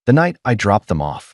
The night I dropped them off,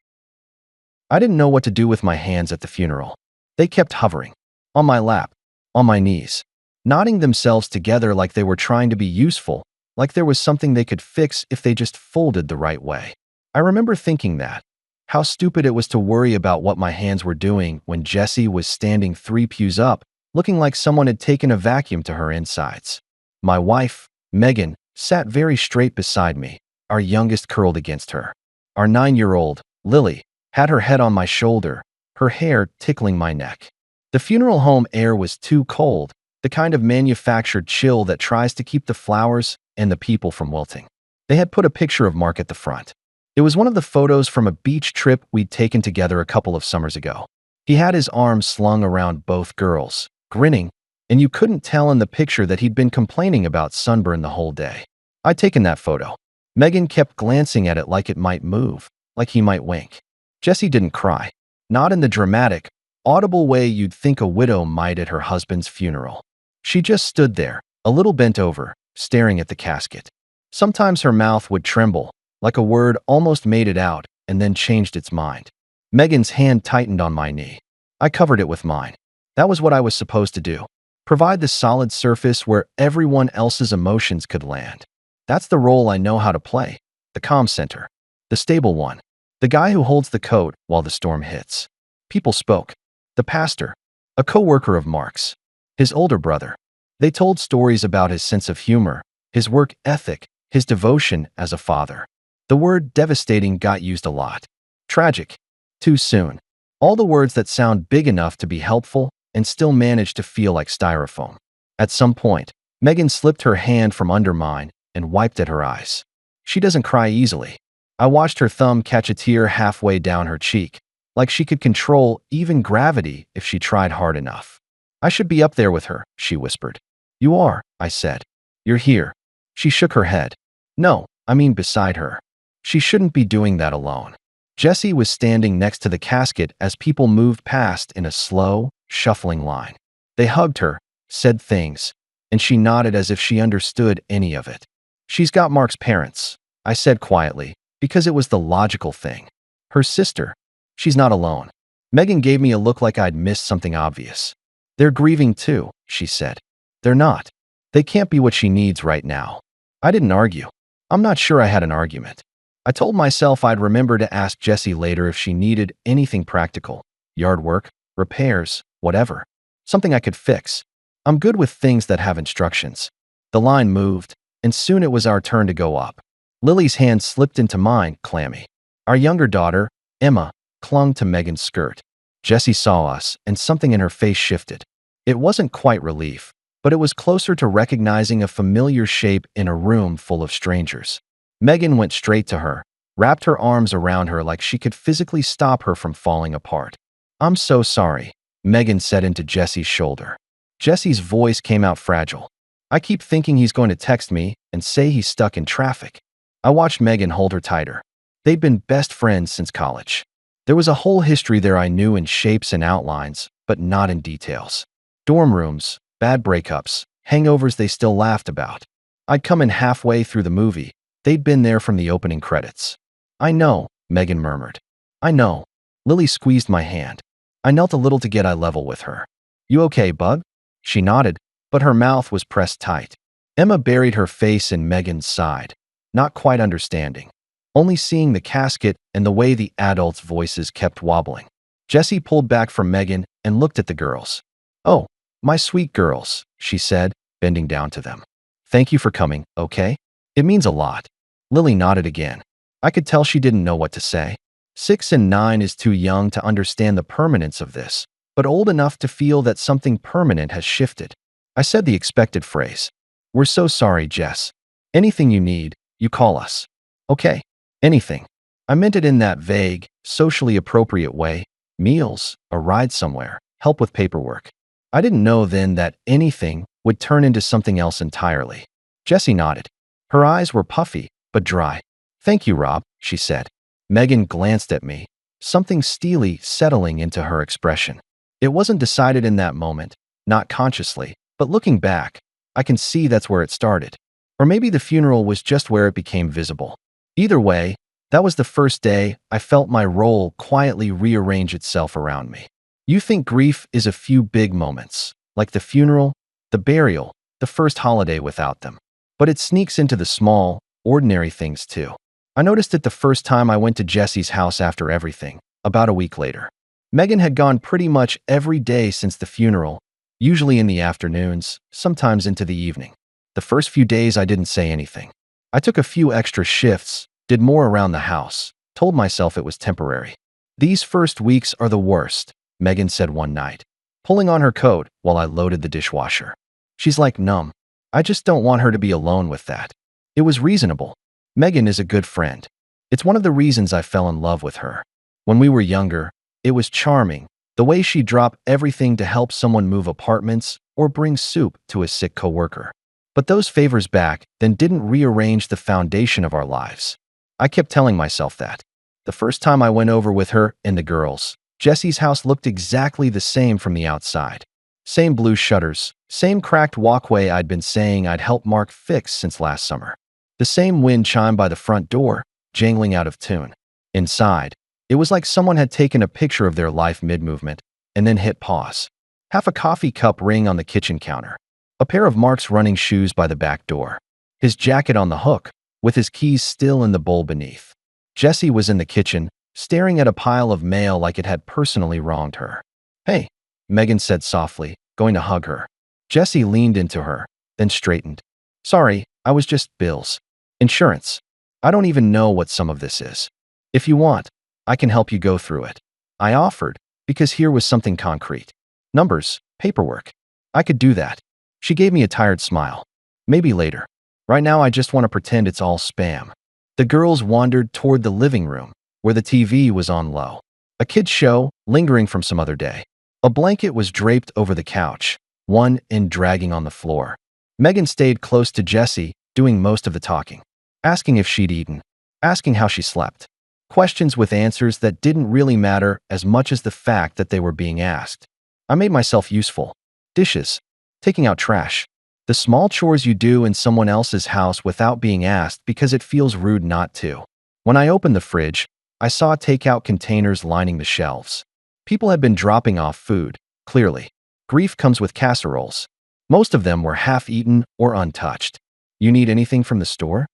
I didn't know what to do with my hands at the funeral. They kept hovering. On my lap, on my knees, knotting themselves together like they were trying to be useful, like there was something they could fix if they just folded the right way. I remember thinking that. How stupid it was to worry about what my hands were doing when Jessie was standing 3 pews up, looking like someone had taken a vacuum to her insides. My wife, Megan, sat very straight beside me, our youngest curled against her. Our 9-year-old, Lily, had her head on my shoulder, her hair tickling my neck. The funeral home air was too cold, the kind of manufactured chill that tries to keep the flowers and the people from wilting. They had put a picture of Mark at the front. It was one of the photos from a beach trip we'd taken together a couple of summers ago. He had his arms slung around both girls, grinning, and you couldn't tell in the picture that he'd been complaining about sunburn the whole day. I'd taken that photo. Megan kept glancing at it like it might move, like he might wink. Jessie didn't cry, not in the dramatic, audible way you'd think a widow might at her husband's funeral. She just stood there, a little bent over, staring at the casket. Sometimes her mouth would tremble, like a word almost made it out and then changed its mind. Megan's hand tightened on my knee. I covered it with mine. That was what I was supposed to do. Provide the solid surface where everyone else's emotions could land. That's the role I know how to play. The calm center. The stable one. The guy who holds the coat while the storm hits. People spoke. The pastor. A co-worker of Mark's. His older brother. They told stories about his sense of humor, his work ethic, his devotion as a father. The word devastating got used a lot. Tragic. Too soon. All the words that sound big enough to be helpful and still manage to feel like styrofoam. At some point, Megan slipped her hand from under mine and wiped at her eyes. She doesn't cry easily. I watched her thumb catch a tear halfway down her cheek, like she could control even gravity if she tried hard enough. I should be up there with her, she whispered. You are, I said. You're here. She shook her head. No, I mean beside her. She shouldn't be doing that alone. Jessie was standing next to the casket as people moved past in a slow, shuffling line. They hugged her, said things, and she nodded as if she understood any of it. She's got Mark's parents, I said quietly, because it was the logical thing. Her sister. She's not alone. Megan gave me a look like I'd missed something obvious. They're grieving too, she said. They're not. They can't be what she needs right now. I didn't argue. I'm not sure I had an argument. I told myself I'd remember to ask Jessie later if she needed anything practical. Yard work, repairs, whatever. Something I could fix. I'm good with things that have instructions. The line moved, and soon it was our turn to go up. Lily's hand slipped into mine, clammy. Our younger daughter, Emma, clung to Megan's skirt. Jessie saw us, and something in her face shifted. It wasn't quite relief, but it was closer to recognizing a familiar shape in a room full of strangers. Megan went straight to her, wrapped her arms around her like she could physically stop her from falling apart. I'm so sorry, Megan said into Jessie's shoulder. Jessie's voice came out fragile. I keep thinking he's going to text me and say he's stuck in traffic. I watched Megan hold her tighter. They'd been best friends since college. There was a whole history there I knew in shapes and outlines, but not in details. Dorm rooms, bad breakups, hangovers they still laughed about. I'd come in halfway through the movie. They'd been there from the opening credits. I know, Megan murmured. I know. Lily squeezed my hand. I knelt a little to get eye level with her. You okay, bud? She nodded, but her mouth was pressed tight. Emma buried her face in Megan's side, not quite understanding, only seeing the casket and the way the adults' voices kept wobbling. Jessie pulled back from Megan and looked at the girls. Oh, my sweet girls, she said, bending down to them. Thank you for coming, okay? It means a lot. Lily nodded again. I could tell she didn't know what to say. 6 and 9 is too young to understand the permanence of this, but old enough to feel that something permanent has shifted. I said the expected phrase. We're so sorry, Jess. Anything you need, you call us. Okay, anything. I meant it in that vague, socially appropriate way. Meals, a ride somewhere, help with paperwork. I didn't know then that anything would turn into something else entirely. Jessie nodded. Her eyes were puffy, but dry. Thank you, Rob, she said. Megan glanced at me, something steely settling into her expression. It wasn't decided in that moment, not consciously, but looking back, I can see that's where it started. Or maybe the funeral was just where it became visible. Either way, That was the first day I felt my role quietly rearrange itself around me. You think grief is a few big moments, like the funeral, the burial, the first holiday without them. But it sneaks into the small, ordinary things too. I noticed it the first time I went to Jesse's house after everything, about a week later. Megan had gone pretty much every day since the funeral, usually in the afternoons, sometimes into the evening. The first few days I didn't say anything. I took a few extra shifts, did more around the house, told myself it was temporary. These first weeks are the worst, Megan said one night, pulling on her coat while I loaded the dishwasher. She's like numb. I just don't want her to be alone with that. It was reasonable. Megan is a good friend. It's one of the reasons I fell in love with her. When we were younger, it was charming, the way she dropped everything to help someone move apartments or bring soup to a sick coworker. But those favors back then didn't rearrange the foundation of our lives. I kept telling myself that. The first time I went over with her and the girls, Jesse's house looked exactly the same from the outside. Same blue shutters, same cracked walkway I'd been saying I'd help Mark fix since last summer. The same wind chime by the front door, jangling out of tune. Inside, it was like someone had taken a picture of their life mid-movement and then hit pause. Half a coffee cup ring on the kitchen counter. A pair of Mark's running shoes by the back door. His jacket on the hook, with his keys still in the bowl beneath. Jessie was in the kitchen, staring at a pile of mail like it had personally wronged her. "Hey," Megan said softly, going to hug her. Jessie leaned into her, then straightened. "Sorry, I was just bills. Insurance. I don't even know what some of this is. If you want, I can help you go through it." I offered, because here was something concrete. Numbers, paperwork. I could do that. She gave me a tired smile. "Maybe later. Right now I just want to pretend it's all spam." The girls wandered toward the living room, where the TV was on low. A kid's show, lingering from some other day. A blanket was draped over the couch, one end dragging on the floor. Megan stayed close to Jessie, doing most of the talking. Asking if she'd eaten. Asking how she slept. Questions with answers that didn't really matter as much as the fact that they were being asked. I made myself useful. Dishes. Taking out trash. The small chores you do in someone else's house without being asked because it feels rude not to. When I opened the fridge, I saw takeout containers lining the shelves. People had been dropping off food, clearly. Grief comes with casseroles. Most of them were half-eaten or untouched. "You need anything from the store?"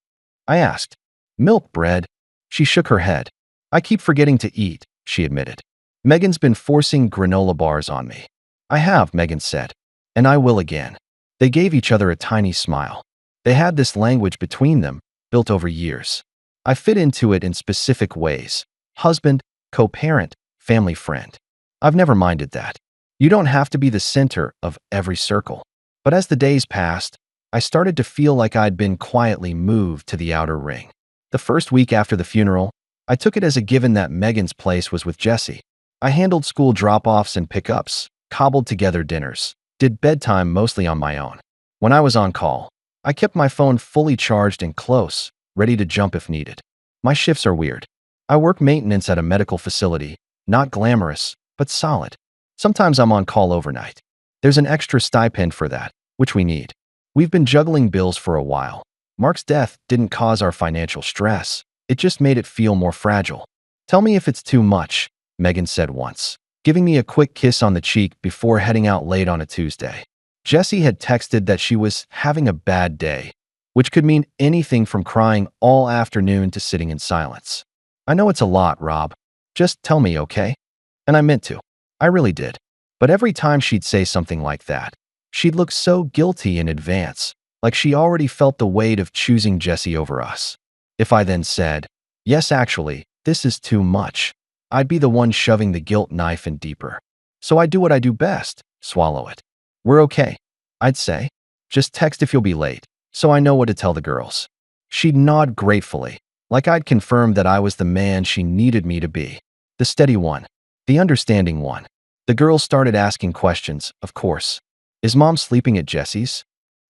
I asked. "Milk, bread." She shook her head. "I keep forgetting to eat," she admitted. "Megan's been forcing granola bars on me." "I have," Megan said. "And I will again." They gave each other a tiny smile. They had this language between them, built over years. I fit into it in specific ways. Husband, co-parent, family friend. I've never minded that. You don't have to be the center of every circle. But as the days passed, I started to feel like I'd been quietly moved to the outer ring. The first week after the funeral, I took it as a given that Megan's place was with Jessie. I handled school drop-offs and pickups, cobbled together dinners, did bedtime mostly on my own. When I was on call, I kept my phone fully charged and close, ready to jump if needed. My shifts are weird. I work maintenance at a medical facility, not glamorous, but solid. Sometimes I'm on call overnight. There's an extra stipend for that, which we need. We've been juggling bills for a while. Mark's death didn't cause our financial stress. It just made it feel more fragile. "Tell me if it's too much," Megan said once, giving me a quick kiss on the cheek before heading out late on a Tuesday. Jessie had texted that she was having a bad day, which could mean anything from crying all afternoon to sitting in silence. "I know it's a lot, Rob. Just tell me, okay?" And I meant to. I really did. But every time she'd say something like that, she'd look so guilty in advance, like she already felt the weight of choosing Jessie over us. If I then said, "Yes, actually, this is too much," I'd be the one shoving the guilt knife in deeper. So I do what I do best, swallow it. "We're okay," I'd say. "Just text if you'll be late, so I know what to tell the girls." She'd nod gratefully, like I'd confirmed that I was the man she needed me to be. The steady one. The understanding one. The girls started asking questions, of course. "Is Mom sleeping at Jessie's?"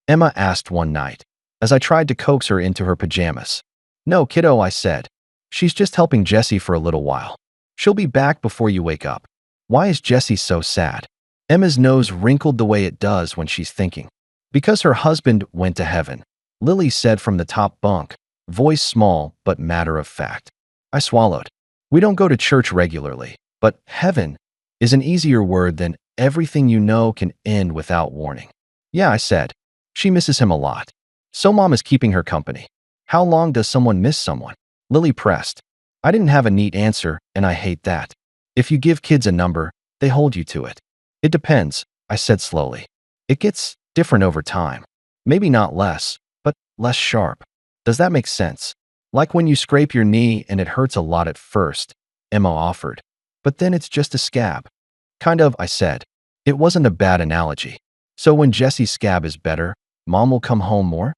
Emma asked one night, as I tried to coax her into her pajamas. "No, kiddo," I said. "She's just helping Jessie for a little while. She'll be back before you wake up." "Why is Jessie so sad?" Emma's nose wrinkled the way it does when she's thinking. "Because her husband went to heaven," Lily said from the top bunk, voice small but matter of fact. I swallowed. We don't go to church regularly, but heaven is an easier word than everything you know can end without warning. Yeah, I said. She misses him a lot. So mom is keeping her company. How long does someone miss someone? Lily pressed. I didn't have a neat answer, and I hate that. If you give kids a number, they hold you to it. It depends, I said slowly. It gets different over time. Maybe not less, but less sharp. Does that make sense? Like when you scrape your knee and it hurts a lot at first, Emma offered. But then it's just a scab. Kind of, I said. It wasn't a bad analogy. So when Jesse's scab is better, mom will come home more?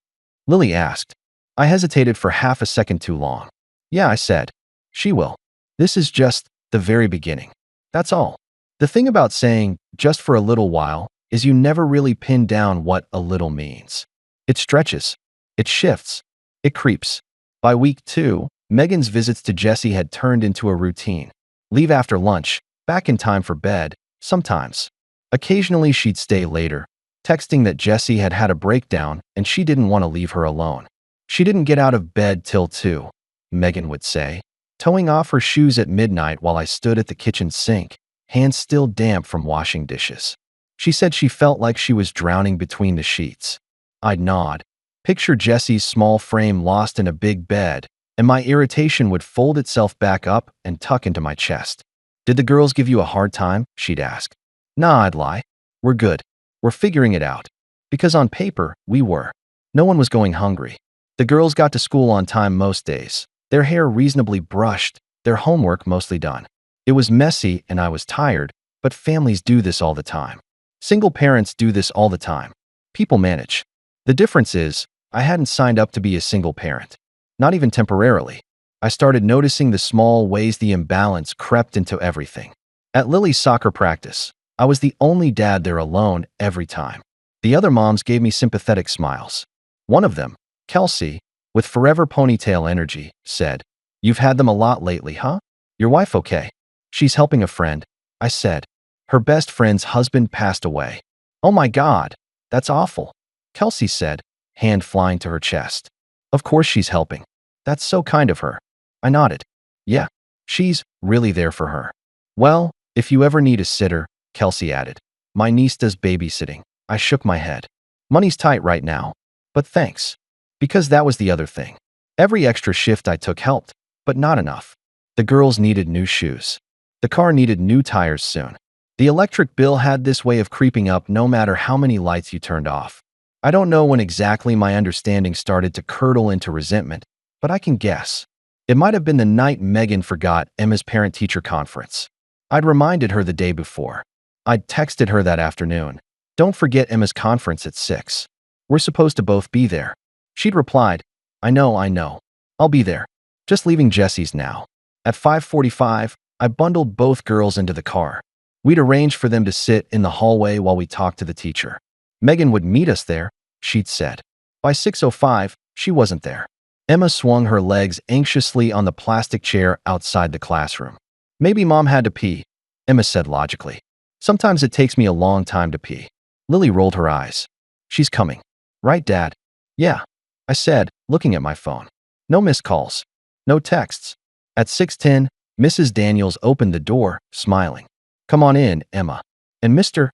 Lily asked. I hesitated for half a second too long. Yeah, I said. She will. This is just the very beginning. That's all. The thing about saying, just for a little while, is you never really pin down what a little means. It stretches. It shifts. It creeps. By week 2, Megan's visits to Jesse had turned into a routine. Leave after lunch, back in time for bed, sometimes. Occasionally she'd stay later, texting that Jesse had had a breakdown and she didn't want to leave her alone. She didn't get out of bed till 2, Megan would say, towing off her shoes at midnight while I stood at the kitchen sink, hands still damp from washing dishes. She said she felt like she was drowning between the sheets. I'd nod. Picture Jesse's small frame lost in a big bed, and my irritation would fold itself back up and tuck into my chest. Did the girls give you a hard time? She'd ask. Nah, I'd lie. We're good. We're figuring it out. Because on paper, we were. No one was going hungry. The girls got to school on time most days, their hair reasonably brushed, their homework mostly done. It was messy and I was tired, but families do this all the time. Single parents do this all the time. People manage. The difference is, I hadn't signed up to be a single parent. Not even temporarily. I started noticing the small ways the imbalance crept into everything. At Lily's soccer practice, I was the only dad there alone every time. The other moms gave me sympathetic smiles. One of them, Kelsey, with forever ponytail energy, said, You've had them a lot lately, huh? Your wife okay? She's helping a friend, I said. Her best friend's husband passed away. Oh my God, that's awful, Kelsey said, hand flying to her chest. Of course she's helping. That's so kind of her. I nodded. Yeah, she's really there for her. Well, if you ever need a sitter, Kelsey added. My niece does babysitting. I shook my head. Money's tight right now, but thanks. Because that was the other thing. Every extra shift I took helped, but not enough. The girls needed new shoes. The car needed new tires soon. The electric bill had this way of creeping up no matter how many lights you turned off. I don't know when exactly my understanding started to curdle into resentment, but I can guess. It might have been the night Megan forgot Emma's parent-teacher conference. I'd reminded her the day before. I'd texted her that afternoon. Don't forget Emma's conference at 6. We're supposed to both be there. She'd replied, I know. I'll be there. Just leaving Jesse's now. At 5:45, I bundled both girls into the car. We'd arranged for them to sit in the hallway while we talked to the teacher. Megan would meet us there, she'd said. By 6:05, she wasn't there. Emma swung her legs anxiously on the plastic chair outside the classroom. Maybe mom had to pee, Emma said logically. Sometimes it takes me a long time to pee. Lily rolled her eyes. She's coming. Right, Dad? Yeah, I said, looking at my phone. No missed calls. No texts. At 6:10, Mrs. Daniels opened the door, smiling. Come on in, Emma. And Mr.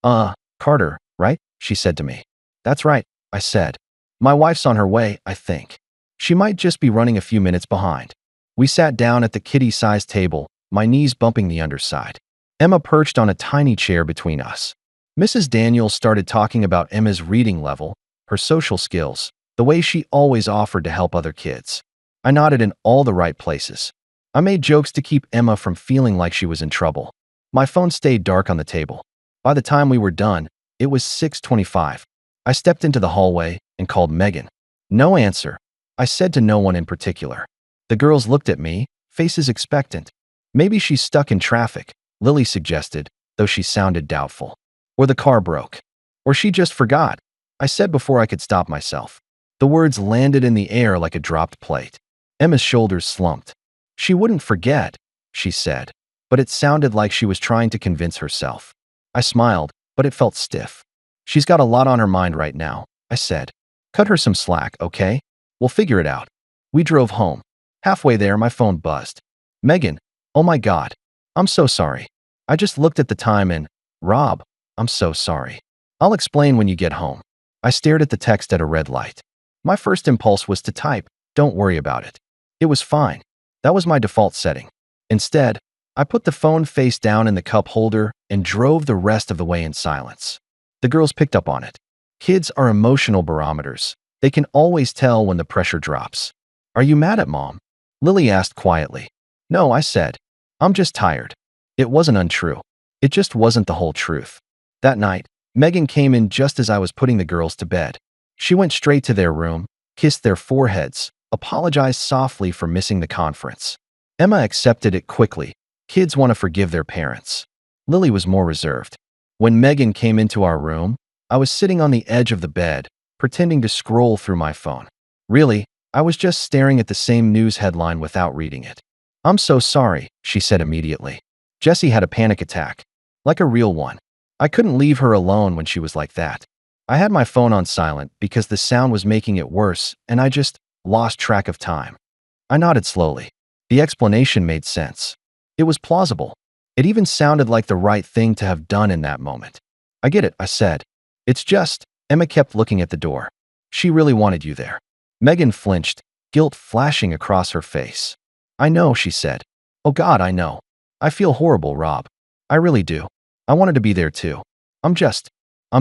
Carter, right? She said to me. That's right, I said. My wife's on her way, I think. She might just be running a few minutes behind. We sat down at the kiddie-sized table, my knees bumping the underside. Emma perched on a tiny chair between us. Mrs. Daniels started talking about Emma's reading level, her social skills, the way she always offered to help other kids. I nodded in all the right places. I made jokes to keep Emma from feeling like she was in trouble. My phone stayed dark on the table. By the time we were done, it was 6:25. I stepped into the hallway and called Megan. No answer. I said to no one in particular. The girls looked at me, faces expectant. Maybe she's stuck in traffic, Lily suggested, though she sounded doubtful. Or the car broke. Or she just forgot, I said before I could stop myself. The words landed in the air like a dropped plate. Emma's shoulders slumped. She wouldn't forget, she said, but it sounded like she was trying to convince herself. I smiled, but it felt stiff. She's got a lot on her mind right now, I said. Cut her some slack, okay? We'll figure it out. We drove home. Halfway there, my phone buzzed. Megan, oh my God. I'm so sorry. I just looked at the time and, Rob, I'm so sorry. I'll explain when you get home. I stared at the text at a red light. My first impulse was to type, don't worry about it. It was fine. That was my default setting. Instead, I put the phone face down in the cup holder and drove the rest of the way in silence. The girls picked up on it. Kids are emotional barometers. They can always tell when the pressure drops. Are you mad at Mom? Lily asked quietly. No, I said. I'm just tired. It wasn't untrue. It just wasn't the whole truth. That night, Megan came in just as I was putting the girls to bed. She went straight to their room, kissed their foreheads, apologized softly for missing the conference. Emma accepted it quickly. Kids want to forgive their parents. Lily was more reserved. When Megan came into our room, I was sitting on the edge of the bed, pretending to scroll through my phone. Really, I was just staring at the same news headline without reading it. I'm so sorry, she said immediately. Jessie had a panic attack. Like a real one. I couldn't leave her alone when she was like that. I had my phone on silent because the sound was making it worse, and I just lost track of time. I nodded slowly. The explanation made sense. It was plausible. It even sounded like the right thing to have done in that moment. I get it, I said. It's just, Emma kept looking at the door. She really wanted you there. Megan flinched, guilt flashing across her face. I know, she said. Oh God, I know. I feel horrible, Rob. I really do. I wanted to be there too. I'm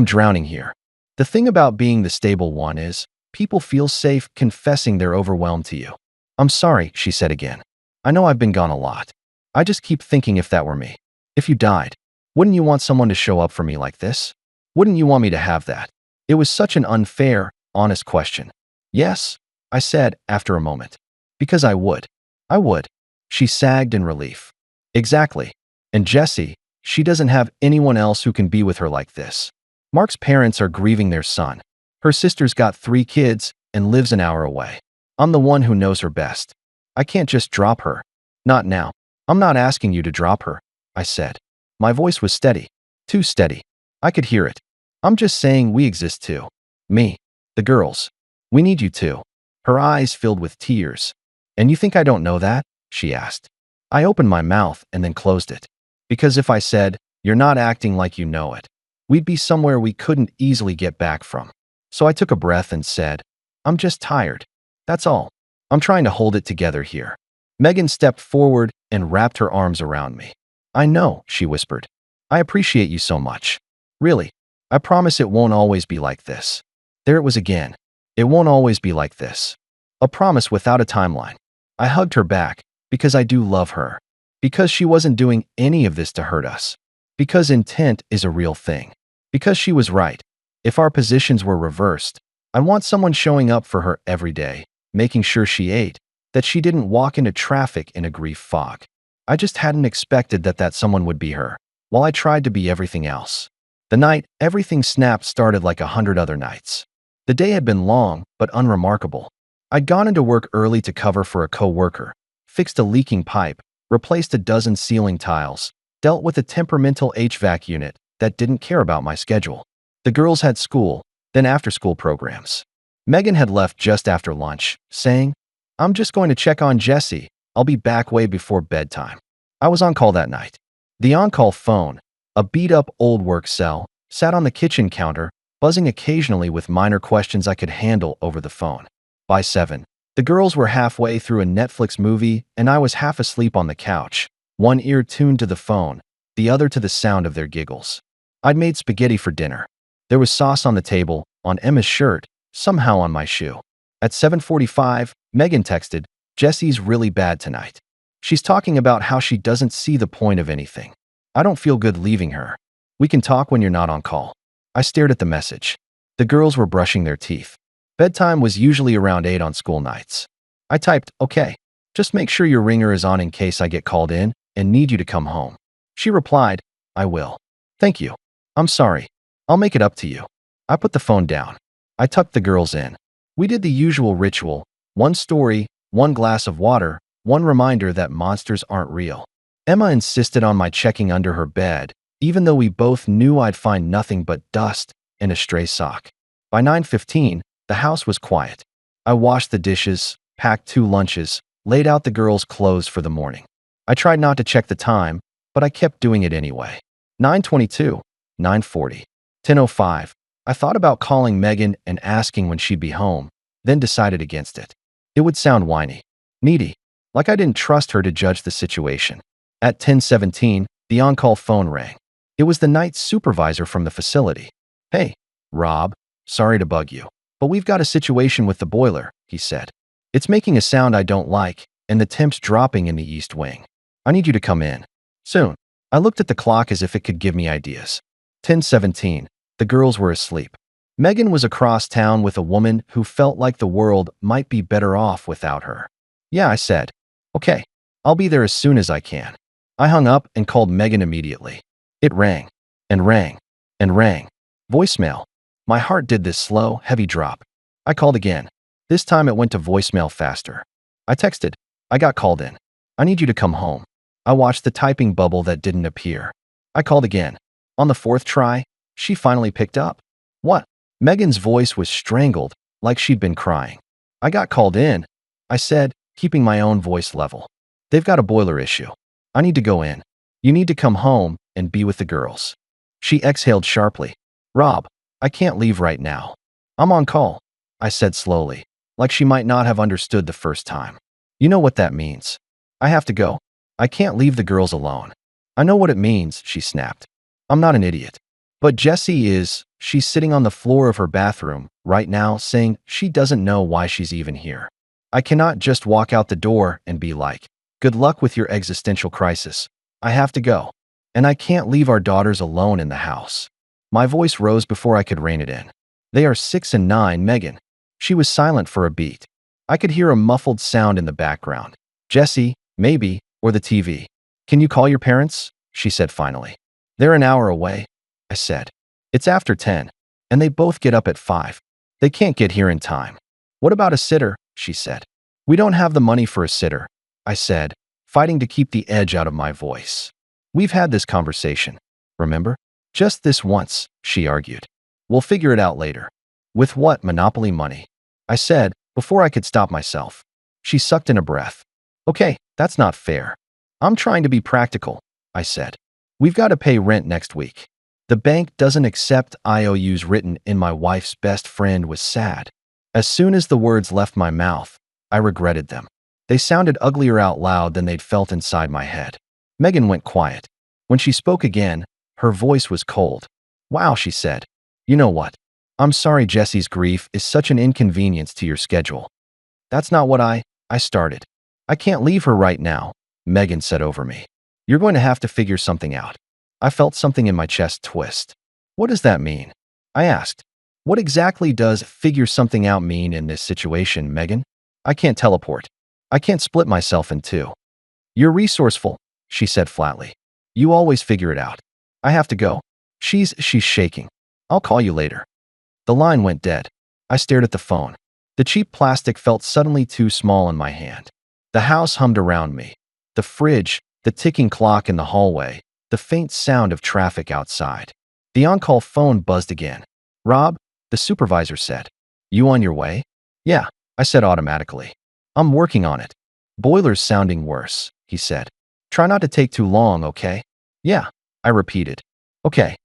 drowning here. The thing about being the stable one is, people feel safe confessing they're overwhelmed to you. I'm sorry, she said again. I know I've been gone a lot. I just keep thinking if that were me. If you died, wouldn't you want someone to show up for me like this? Wouldn't you want me to have that? It was such an unfair, honest question. Yes, I said after a moment. Because I would. I would. She sagged in relief. Exactly. And Jessie, she doesn't have anyone else who can be with her like this. Mark's parents are grieving their son. Her sister's got 3 kids and lives an hour away. I'm the one who knows her best. I can't just drop her. Not now. I'm not asking you to drop her, I said. My voice was steady. Too steady. I could hear it. I'm just saying we exist too. Me. The girls. We need you too. Her eyes filled with tears. And you think I don't know that? She asked. I opened my mouth and then closed it. Because if I said, you're not acting like you know it, we'd be somewhere we couldn't easily get back from. So I took a breath and said, I'm just tired. That's all. I'm trying to hold it together here. Megan stepped forward and wrapped her arms around me. I know, she whispered. I appreciate you so much. Really. I promise it won't always be like this. There it was again. It won't always be like this. A promise without a timeline. I hugged her back, because I do love her. Because she wasn't doing any of this to hurt us. Because intent is a real thing. Because she was right. If our positions were reversed, I want someone showing up for her every day, making sure she ate, that she didn't walk into traffic in a grief fog. I just hadn't expected that someone would be her, while I tried to be everything else. The night everything snapped started like 100 other nights. The day had been long, but unremarkable. I'd gone into work early to cover for a co-worker, fixed a leaking pipe, replaced a dozen ceiling tiles, dealt with a temperamental HVAC unit that didn't care about my schedule. The girls had school, then after-school programs. Megan had left just after lunch, saying, I'm just going to check on Jessie. I'll be back way before bedtime. I was on call that night. The on-call phone, a beat-up old work cell, sat on the kitchen counter, buzzing occasionally with minor questions I could handle over the phone. By 7, the girls were halfway through a Netflix movie and I was half asleep on the couch, one ear tuned to the phone, the other to the sound of their giggles. I'd made spaghetti for dinner. There was sauce on the table, on Emma's shirt, somehow on my shoe. At 7:45, Megan texted, Jessie's really bad tonight. She's talking about how she doesn't see the point of anything. I don't feel good leaving her. We can talk when you're not on call. I stared at the message. The girls were brushing their teeth. Bedtime was usually around 8 on school nights. I typed, okay, just make sure your ringer is on in case I get called in and need you to come home. She replied, I will. Thank you. I'm sorry. I'll make it up to you. I put the phone down. I tucked the girls in. We did the usual ritual, one story, one glass of water, one reminder that monsters aren't real. Emma insisted on my checking under her bed, even though we both knew I'd find nothing but dust and a stray sock. By 9:15, the house was quiet. I washed the dishes, packed 2 lunches, laid out the girls' clothes for the morning. I tried not to check the time, but I kept doing it anyway. 9:22, 9:40, 10:05. I thought about calling Megan and asking when she'd be home, then decided against it. It would sound whiny, needy, like I didn't trust her to judge the situation. At 10:17, the on-call phone rang. It was the night supervisor from the facility. "Hey, Rob, sorry to bug you, but we've got a situation with the boiler," he said. "It's making a sound I don't like, and the temp's dropping in the east wing. I need you to come in. Soon." I looked at the clock as if it could give me ideas. 10:17. The girls were asleep. Megan was across town with a woman who felt like the world might be better off without her. "Yeah," I said. "Okay, I'll be there as soon as I can." I hung up and called Megan immediately. It rang, and rang, and rang. Voicemail. My heart did this slow, heavy drop. I called again. This time it went to voicemail faster. I texted. "I got called in. I need you to come home." I watched the typing bubble that didn't appear. I called again. On the fourth try, she finally picked up. "What?" Megan's voice was strangled, like she'd been crying. "I got called in," I said, keeping my own voice level. "They've got a boiler issue. I need to go in. You need to come home and be with the girls." She exhaled sharply. "Rob, I can't leave right now. I'm on call," I said slowly, like she might not have understood the first time. "You know what that means. I have to go. I can't leave the girls alone." "I know what it means," she snapped. "I'm not an idiot. But Jessie is. She's sitting on the floor of her bathroom right now saying she doesn't know why she's even here. I cannot just walk out the door and be like, 'Good luck with your existential crisis.' I have to go. And I can't leave our daughters alone in the house." My voice rose before I could rein it in. "They are 6 and 9, Megan." She was silent for a beat. I could hear a muffled sound in the background. "Jessie, maybe, or the TV. Can you call your parents?" she said finally. "They're an hour away," I said. "It's after 10, and they both get up at 5. They can't get here in time." "What about a sitter?" she said. "We don't have the money for a sitter," I said, fighting to keep the edge out of my voice. "We've had this conversation, remember? Just this once," she argued. "We'll figure it out later." "With what Monopoly money?" I said, before I could stop myself. She sucked in a breath. "Okay, that's not fair. I'm trying to be practical," I said. "We've got to pay rent next week. The bank doesn't accept IOUs." Written in my wife's best friend was sad. As soon as the words left my mouth, I regretted them. They sounded uglier out loud than they'd felt inside my head. Megan went quiet. When she spoke again, her voice was cold. "Wow," she said. "You know what? I'm sorry Jessie's grief is such an inconvenience to your schedule." "That's not what I started." "I can't leave her right now," Megan said over me. "You're going to have to figure something out." I felt something in my chest twist. "What does that mean?" I asked. "What exactly does figure something out mean in this situation, Megan?" "I can't teleport. I can't split myself in two." "You're resourceful," she said flatly. "You always figure it out." "I have to go." She's shaking. "I'll call you later." The line went dead. I stared at the phone. The cheap plastic felt suddenly too small in my hand. The house hummed around me. The fridge, the ticking clock in the hallway, the faint sound of traffic outside. The on-call phone buzzed again. "Rob," the supervisor said. "You on your way?" "Yeah," I said automatically. "I'm working on it." "Boiler's sounding worse," he said. "Try not to take too long, okay?" "Yeah," I repeated. "Okay."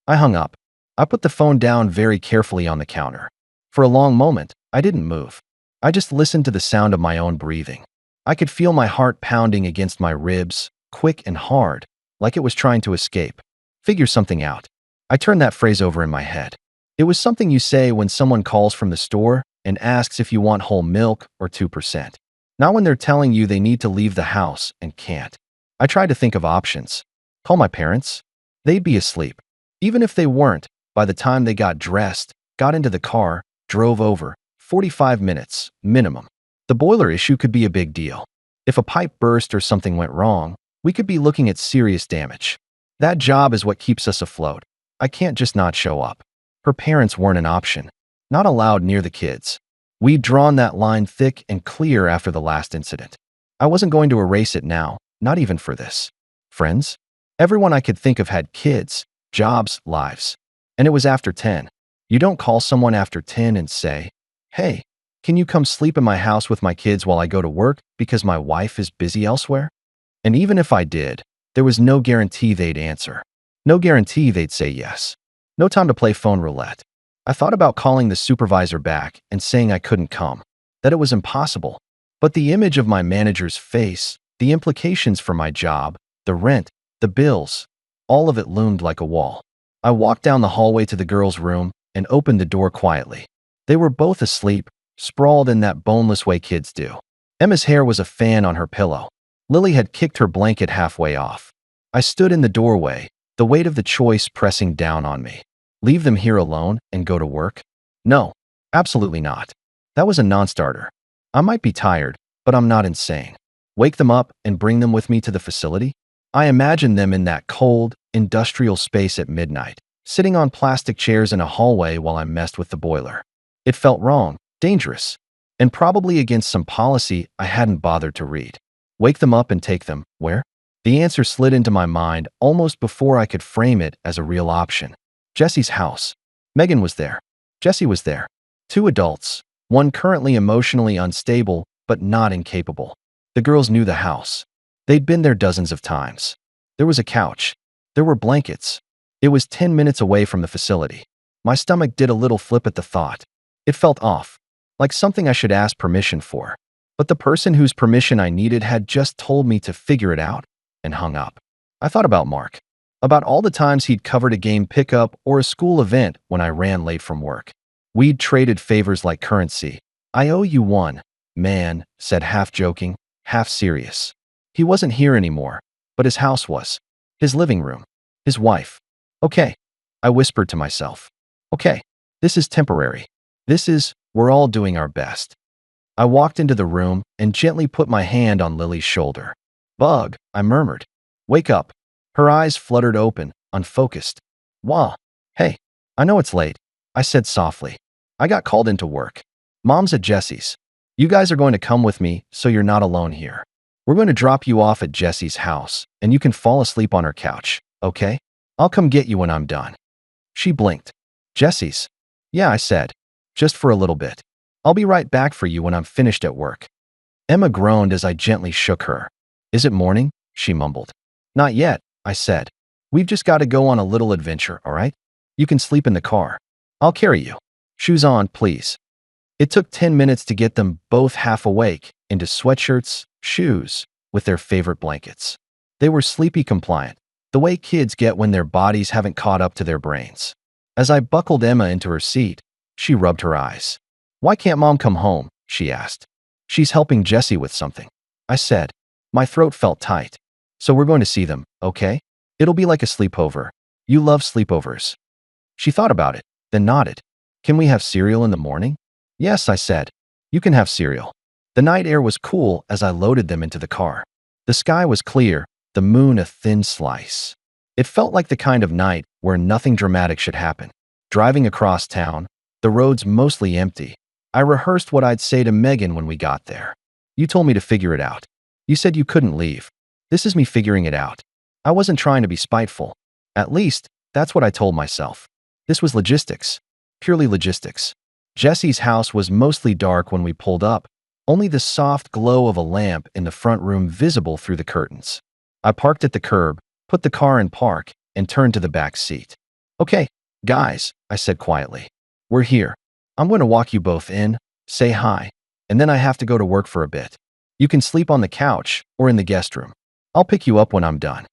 I hung up. I put the phone down very carefully on the counter. For a long moment, I didn't move. I just listened to the sound of my own breathing. I could feel my heart pounding against my ribs, quick and hard, like it was trying to escape. Figure something out. I turned that phrase over in my head. It was something you say when someone calls from the store and asks if you want whole milk or 2%. Not when they're telling you they need to leave the house and can't. I tried to think of options. Call my parents? They'd be asleep. Even if they weren't, by the time they got dressed, got into the car, drove over, 45 minutes, minimum. The boiler issue could be a big deal. If a pipe burst or something went wrong, we could be looking at serious damage. That job is what keeps us afloat. I can't just not show up. Her parents weren't an option. Not allowed near the kids. We'd drawn that line thick and clear after the last incident. I wasn't going to erase it now, not even for this. Friends? Everyone I could think of had kids, jobs, lives. And it was after 10. You don't call someone after 10 and say, "Hey, Can you come sleep in my house with my kids while I go to work because my wife is busy elsewhere? And even if I did, there was no guarantee they'd answer. No guarantee they'd say yes. No time to play phone roulette. I thought about calling the supervisor back and saying I couldn't come, that it was impossible. But the image of my manager's face, the implications for my job, the rent, the bills, all of it loomed like a wall. I walked down the hallway to the girls' room and opened the door quietly. They were both asleep, sprawled in that boneless way kids do. Emma's hair was a fan on her pillow. Lily had kicked her blanket halfway off. I stood in the doorway, the weight of the choice pressing down on me. Leave them here alone and go to work? No, absolutely not. That was a non-starter. I might be tired, but I'm not insane. Wake them up and bring them with me to the facility? I imagined them in that cold, industrial space at midnight, sitting on plastic chairs in a hallway while I messed with the boiler. It felt wrong, dangerous, and probably against some policy I hadn't bothered to read. Wake them up and take them, where? The answer slid into my mind almost before I could frame it as a real option. Jesse's house. Megan was there. Jesse was there. Two adults, one currently emotionally unstable, but not incapable. The girls knew the house. They'd been there dozens of times. There was a couch. There were blankets. It was 10 minutes away from the facility. My stomach did a little flip at the thought. It felt off, like something I should ask permission for. But the person whose permission I needed had just told me to figure it out and hung up. I thought about Mark, about all the times he'd covered a game pickup or a school event when I ran late from work. We'd traded favors like currency. I owe you one, man, said half joking, half serious. He wasn't here anymore, but his house was. His living room. His wife. Okay, I whispered to myself. Okay, this is temporary. We're all doing our best. I walked into the room and gently put my hand on Lily's shoulder. Bug, I murmured. Wake up. Her eyes fluttered open, unfocused. Wah. Hey, I know it's late, I said softly. I got called into work. Mom's at Jesse's. You guys are going to come with me so you're not alone here. We're going to drop you off at Jesse's house, and you can fall asleep on her couch, okay? I'll come get you when I'm done. She blinked. Jesse's? Yeah, I said. Just for a little bit. I'll be right back for you when I'm finished at work. Emma groaned as I gently shook her. Is it morning? She mumbled. Not yet, I said. We've just got to go on a little adventure, all right? You can sleep in the car. I'll carry you. Shoes on, please. It took 10 minutes to get them both half awake, into sweatshirts, shoes, with their favorite blankets. They were sleepy compliant, the way kids get when their bodies haven't caught up to their brains. As I buckled Emma into her seat, she rubbed her eyes. Why can't Mom come home? She asked. She's helping Jesse with something, I said. My throat felt tight. So we're going to see them, okay? It'll be like a sleepover. You love sleepovers. She thought about it, then nodded. Can we have cereal in the morning? Yes, I said. You can have cereal. The night air was cool as I loaded them into the car. The sky was clear, the moon a thin slice. It felt like the kind of night where nothing dramatic should happen. Driving across town, the roads mostly empty, I rehearsed what I'd say to Megan when we got there. You told me to figure it out. You said you couldn't leave. This is me figuring it out. I wasn't trying to be spiteful. At least, that's what I told myself. This was logistics. Purely logistics. Jesse's house was mostly dark when we pulled up, only the soft glow of a lamp in the front room visible through the curtains. I parked at the curb, put the car in park, and turned to the back seat. Okay, guys, I said quietly. We're here. I'm going to walk you both in, say hi, and then I have to go to work for a bit. You can sleep on the couch or in the guest room. I'll pick you up when I'm done.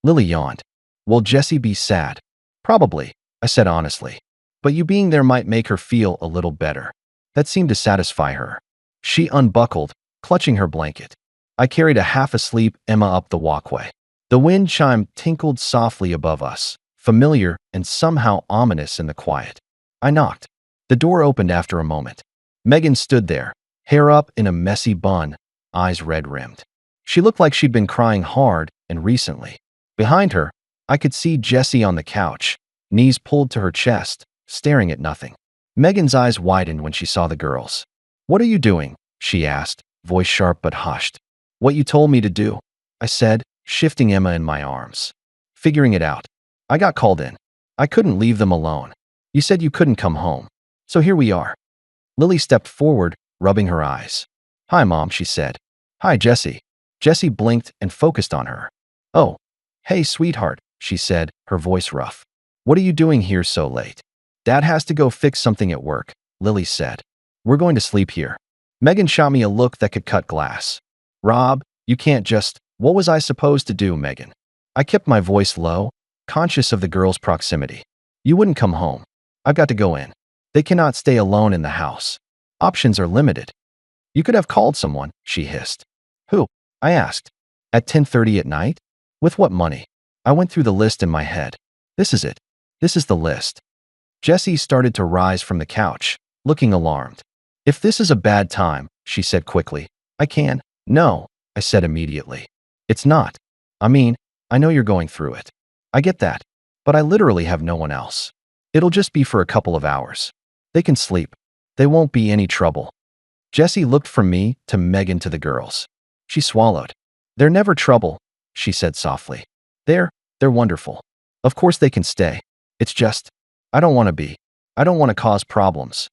Lily yawned. Will Jessie be sad? Probably, I said honestly. But you being there might make her feel a little better. That seemed to satisfy her. She unbuckled, clutching her blanket. I carried a half-asleep Emma up the walkway. The wind chime tinkled softly above us, familiar and somehow ominous in the quiet. I knocked. The door opened after a moment. Megan stood there, hair up in a messy bun, eyes red-rimmed. She looked like she'd been crying hard and recently. Behind her, I could see Jessie on the couch, knees pulled to her chest, staring at nothing. Megan's eyes widened when she saw the girls. What are you doing? She asked, voice sharp but hushed. What you told me to do, I said, shifting Emma in my arms. Figuring it out. I got called in. I couldn't leave them alone. You said you couldn't come home. So here we are. Lily stepped forward, rubbing her eyes. "Hi, Mom," she said. "Hi, Jesse." Jesse blinked and focused on her. "Oh, hey, sweetheart," she said, her voice rough. "What are you doing here so late?" "Dad has to go fix something at work," Lily said. "We're going to sleep here." Megan shot me a look that could cut glass. "Rob, you can't just—" "What was I supposed to do, Megan?" I kept my voice low, conscious of the girl's proximity. "You wouldn't come home. I've got to go in. They cannot stay alone in the house. Options are limited." "You could have called someone," she hissed. "Who?" I asked. "At 10:30 at night? With what money?" I went through the list in my head. "This is it. This is the list." Jessie started to rise from the couch, looking alarmed. "If this is a bad time," she said quickly, "I can." "No," I said immediately. "It's not. I mean, I know you're going through it. I get that. But I literally have no one else. It'll just be for a couple of hours. They can sleep. They won't be any trouble." Jessie looked from me to Megan to the girls. She swallowed. "They're never trouble," she said softly. They're wonderful. Of course they can stay. It's just, I don't want to be. I don't want to cause problems."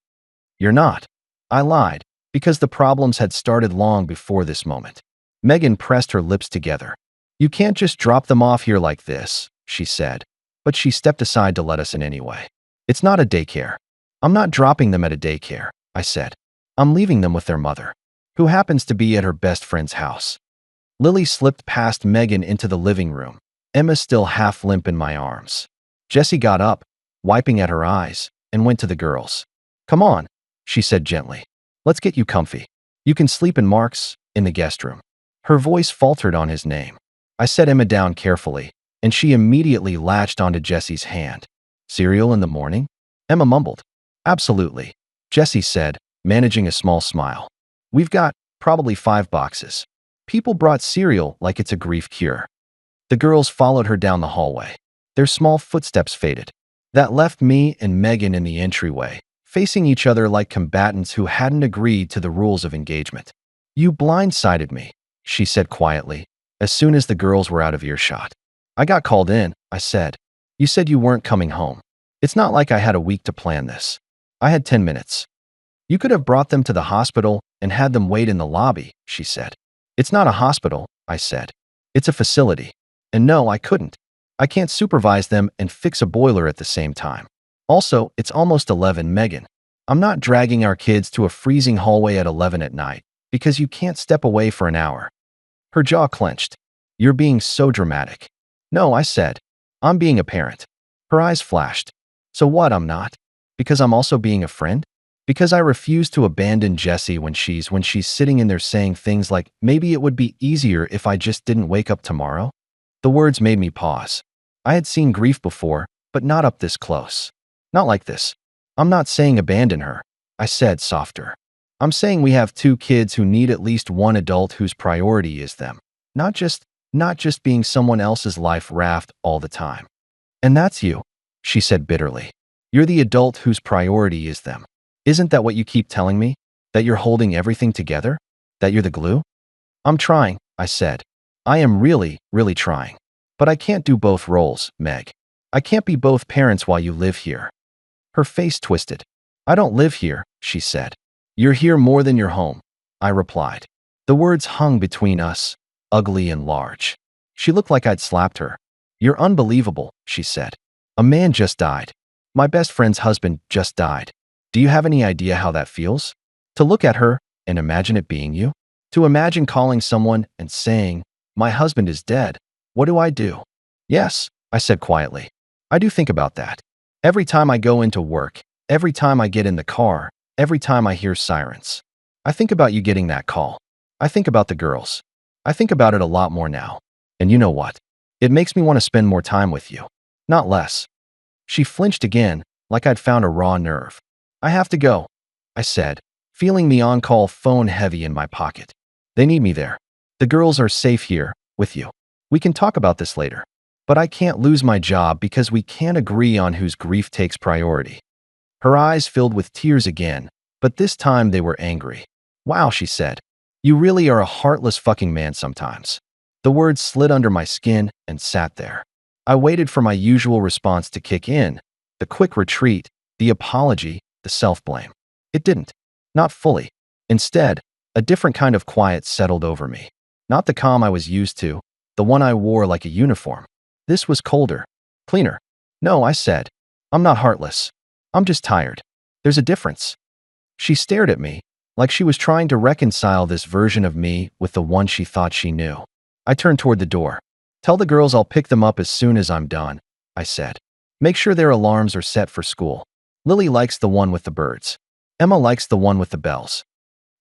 "You're not." I lied, because the problems had started long before this moment. Megan pressed her lips together. "You can't just drop them off here like this," she said, but she stepped aside to let us in anyway. "It's not a daycare. I'm not dropping them at a daycare," I said. "I'm leaving them with their mother, who happens to be at her best friend's house." Lily slipped past Megan into the living room, Emma still half limp in my arms. Jessie got up, wiping at her eyes, and went to the girls. "Come on," she said gently. "Let's get you comfy. You can sleep in Mark's, in the guest room." Her voice faltered on his name. I set Emma down carefully, and she immediately latched onto Jessie's hand. "Cereal in the morning?" Emma mumbled. "Absolutely," Jessie said, managing a small smile. "We've got probably 5 boxes. People brought cereal like it's a grief cure." The girls followed her down the hallway. Their small footsteps faded. That left me and Megan in the entryway, facing each other like combatants who hadn't agreed to the rules of engagement. "You blindsided me," she said quietly, as soon as the girls were out of earshot. "I got called in," I said. "You said you weren't coming home. It's not like I had a week to plan this. I had 10 minutes. You could have brought them to the hospital and had them wait in the lobby," she said. "It's not a hospital," I said. "It's a facility. And no, I couldn't. I can't supervise them and fix a boiler at the same time. Also, it's almost 11, Megan. I'm not dragging our kids to a freezing hallway at 11 at night, because you can't step away for an hour." Her jaw clenched. "You're being so dramatic." "No," I said. "I'm being a parent." Her eyes flashed. "So what, I'm not? Because I'm also being a friend? Because I refuse to abandon Jessie when she's sitting in there saying things like, maybe it would be easier if I just didn't wake up tomorrow?" The words made me pause. I had seen grief before, but not up this close. Not like this. "I'm not saying abandon her," I said, softer. "I'm saying we have 2 kids who need at least one adult whose priority is them. Not just being someone else's life raft all the time." "And that's you," she said bitterly. "You're the adult whose priority is them. Isn't that what you keep telling me? That you're holding everything together? That you're the glue?" "I'm trying," I said. "I am really, really trying. But I can't do both roles, Meg. I can't be both parents while you live here." Her face twisted. "I don't live here," she said. "You're here more than you're home," I replied. The words hung between us, ugly and large. She looked like I'd slapped her. "You're unbelievable," she said. "A man just died. My best friend's husband just died. Do you have any idea how that feels? To look at her and imagine it being you? To imagine calling someone and saying, 'My husband is dead. What do I do?'" "Yes," I said quietly. "I do think about that. Every time I go into work, every time I get in the car, every time I hear sirens. I think about you getting that call. I think about the girls. I think about it a lot more now. And you know what? It makes me want to spend more time with you. Not less." She flinched again, like I'd found a raw nerve. "I have to go," I said, feeling the on-call phone heavy in my pocket. "They need me there. The girls are safe here, with you. We can talk about this later. But I can't lose my job because we can't agree on whose grief takes priority." Her eyes filled with tears again, but this time they were angry. "Wow," she said. "You really are a heartless fucking man sometimes." The words slid under my skin and sat there. I waited for my usual response to kick in, the quick retreat, the apology, the self-blame. It didn't. Not fully. Instead, a different kind of quiet settled over me. Not the calm I was used to, the one I wore like a uniform. This was colder, cleaner. No, I said. I'm not heartless. I'm just tired. There's a difference. She stared at me, like she was trying to reconcile this version of me with the one she thought she knew. I turned toward the door. Tell the girls I'll pick them up as soon as I'm done, I said. Make sure their alarms are set for school. Lily likes the one with the birds. Emma likes the one with the bells.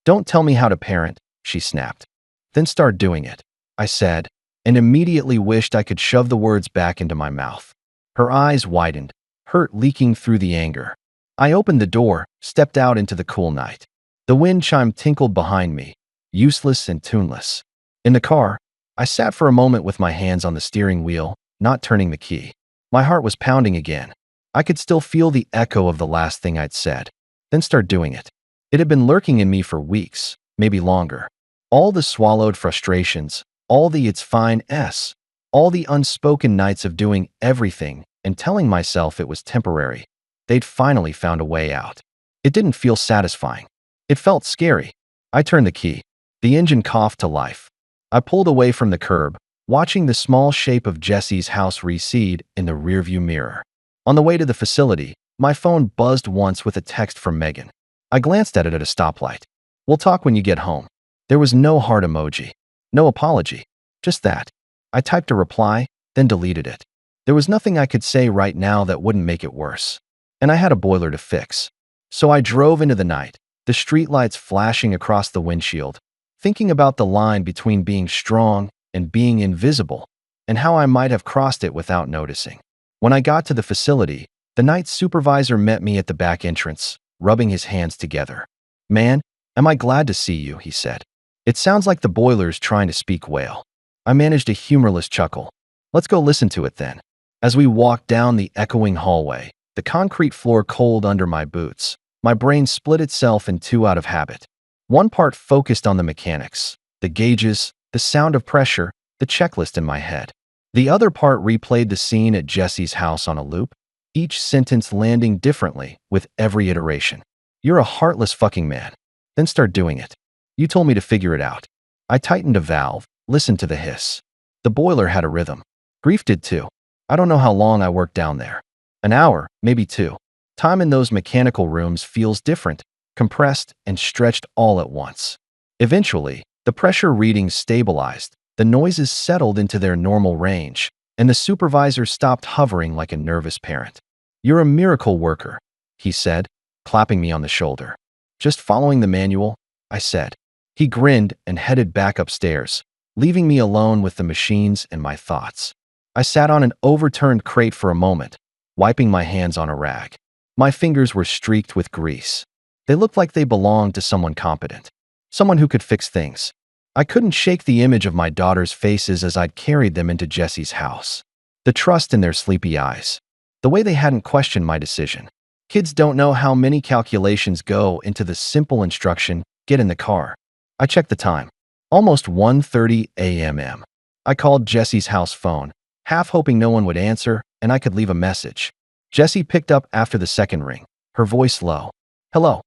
Don't tell me how to parent, she snapped. Then start doing it, I said, and immediately wished I could shove the words back into my mouth. Her eyes widened, hurt leaking through the anger. I opened the door, stepped out into the cool night. The wind chime tinkled behind me, useless and tuneless. In the car, I sat for a moment with my hands on the steering wheel, not turning the key. My heart was pounding again. I could still feel the echo of the last thing I'd said. Then start doing it. It had been lurking in me for weeks, maybe longer. All the swallowed frustrations, all the it's fine s, all the unspoken nights of doing everything and telling myself it was temporary. They'd finally found a way out. It didn't feel satisfying. It felt scary. I turned the key. The engine coughed to life. I pulled away from the curb, watching the small shape of Jesse's house recede in the rearview mirror. On the way to the facility, my phone buzzed once with a text from Megan. I glanced at it at a stoplight. We'll talk when you get home. There was no heart emoji, no apology, just that. I typed a reply, then deleted it. There was nothing I could say right now that wouldn't make it worse. And I had a boiler to fix. So I drove into the night, the streetlights flashing across the windshield, thinking about the line between being strong and being invisible, and how I might have crossed it without noticing. When I got to the facility, the night supervisor met me at the back entrance, rubbing his hands together. Man, am I glad to see you, he said. It sounds like the boiler's trying to speak whale. I managed a humorless chuckle. Let's go listen to it then. As we walked down the echoing hallway, the concrete floor cold under my boots, my brain split itself in two out of habit. One part focused on the mechanics, the gauges, the sound of pressure, the checklist in my head. The other part replayed the scene at Jesse's house on a loop, each sentence landing differently with every iteration. You're a heartless fucking man. Then start doing it. You told me to figure it out. I tightened a valve, listened to the hiss. The boiler had a rhythm. Grief did too. I don't know how long I worked down there. An hour, maybe two. Time in those mechanical rooms feels different, compressed and stretched all at once. Eventually, the pressure readings stabilized, the noises settled into their normal range, and the supervisor stopped hovering like a nervous parent. You're a miracle worker, he said, clapping me on the shoulder. Just following the manual, I said. He grinned and headed back upstairs, leaving me alone with the machines and my thoughts. I sat on an overturned crate for a moment, wiping my hands on a rag. My fingers were streaked with grease. They looked like they belonged to someone competent, someone who could fix things. I couldn't shake the image of my daughter's faces as I'd carried them into Jesse's house. The trust in their sleepy eyes. The way they hadn't questioned my decision. Kids don't know how many calculations go into the simple instruction, get in the car. I checked the time. Almost 1:30 a.m. I called Jesse's house phone, half hoping no one would answer and I could leave a message. Jessie picked up after the second ring, her voice low. Hello.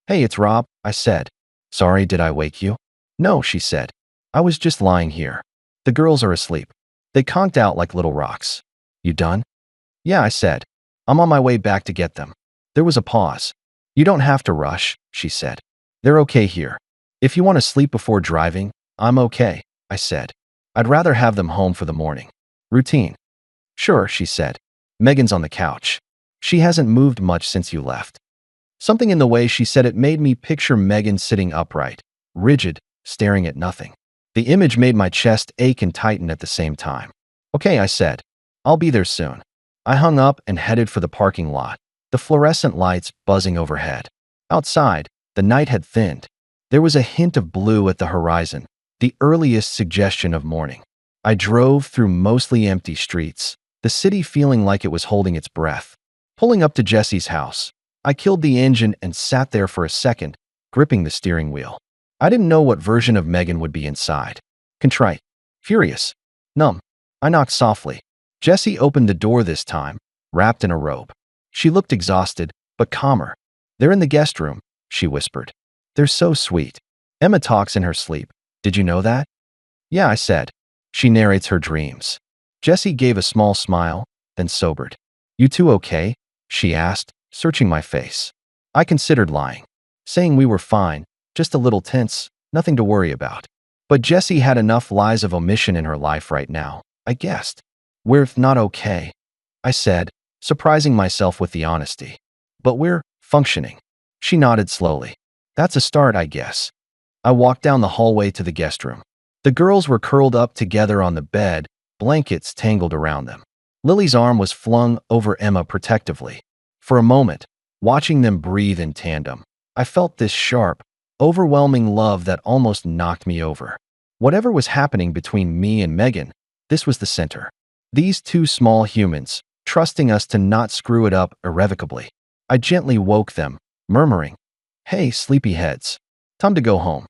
Hey, it's Rob, I said. Sorry, did I wake you? No, she said. I was just lying here. The girls are asleep. They conked out like little rocks. You done? Yeah, I said. I'm on my way back to get them. There was a pause. You don't have to rush, she said. They're okay here. If you want to sleep before driving, I'm okay, I said. I'd rather have them home for the morning. Routine. Sure, she said. Megan's on the couch. She hasn't moved much since you left. Something in the way she said it made me picture Megan sitting upright, rigid, staring at nothing. The image made my chest ache and tighten at the same time. Okay, I said. I'll be there soon. I hung up and headed for the parking lot, the fluorescent lights buzzing overhead. Outside, the night had thinned. There was a hint of blue at the horizon, the earliest suggestion of morning. I drove through mostly empty streets, the city feeling like it was holding its breath. Pulling up to Jesse's house, I killed the engine and sat there for a second, gripping the steering wheel. I didn't know what version of Megan would be inside. Contrite, furious, numb. I knocked softly. Jessie opened the door this time, wrapped in a robe. She looked exhausted, but calmer. They're in the guest room, she whispered. They're so sweet. Emma talks in her sleep. Did you know that? Yeah, I said. She narrates her dreams. Jessie gave a small smile, then sobered. You two okay? She asked, searching my face. I considered lying, saying we were fine, just a little tense, nothing to worry about. But Jessie had enough lies of omission in her life right now, I guessed. We're not okay, I said, surprising myself with the honesty. But we're functioning. She nodded slowly. That's a start, I guess. I walked down the hallway to the guest room. The girls were curled up together on the bed, blankets tangled around them. Lily's arm was flung over Emma protectively. For a moment, watching them breathe in tandem, I felt this sharp, overwhelming love that almost knocked me over. Whatever was happening between me and Megan, this was the center. These two small humans, trusting us to not screw it up irrevocably. I gently woke them, murmuring, "Hey, sleepyheads. Time to go home."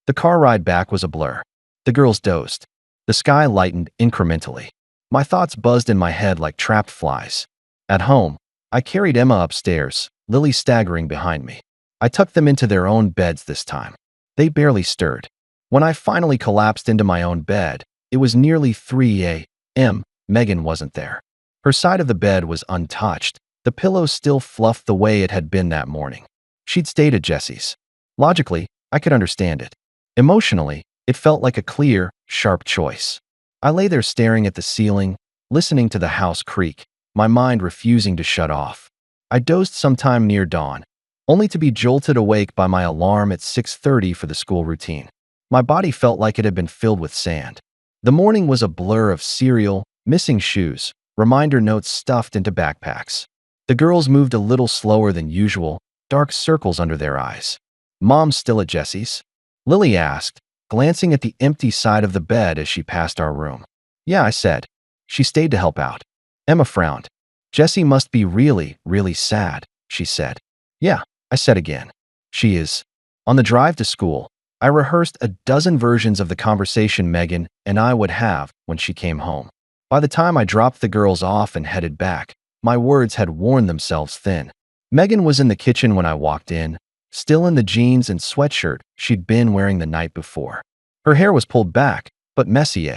The car ride back was a blur. The girls dozed. The sky lightened incrementally. My thoughts buzzed in my head like trapped flies. At home, I carried Emma upstairs, Lily staggering behind me. I tucked them into their own beds this time. They barely stirred. When I finally collapsed into my own bed, it was nearly 3 a.m. Megan wasn't there. Her side of the bed was untouched, the pillow still fluffed the way it had been that morning. She'd stayed at Jessie's. Logically, I could understand it. Emotionally, it felt like a clear, sharp choice. I lay there staring at the ceiling, listening to the house creak, my mind refusing to shut off. I dozed sometime near dawn, only to be jolted awake by my alarm at 6:30 for the school routine. My body felt like it had been filled with sand. The morning was a blur of cereal, missing shoes, reminder notes stuffed into backpacks. The girls moved a little slower than usual, dark circles under their eyes. "Mom's still at Jessie's?" Lily asked, glancing at the empty side of the bed as she passed our room. "Yeah," I said. "She stayed to help out." Emma frowned. "Jessie must be really, really sad," she said. "Yeah," I said again. "She is." On the drive to school, I rehearsed a dozen versions of the conversation Megan and I would have when she came home. By the time I dropped the girls off and headed back, my words had worn themselves thin. Megan was in the kitchen when I walked in, still in the jeans and sweatshirt she'd been wearing the night before. Her hair was pulled back, but messy.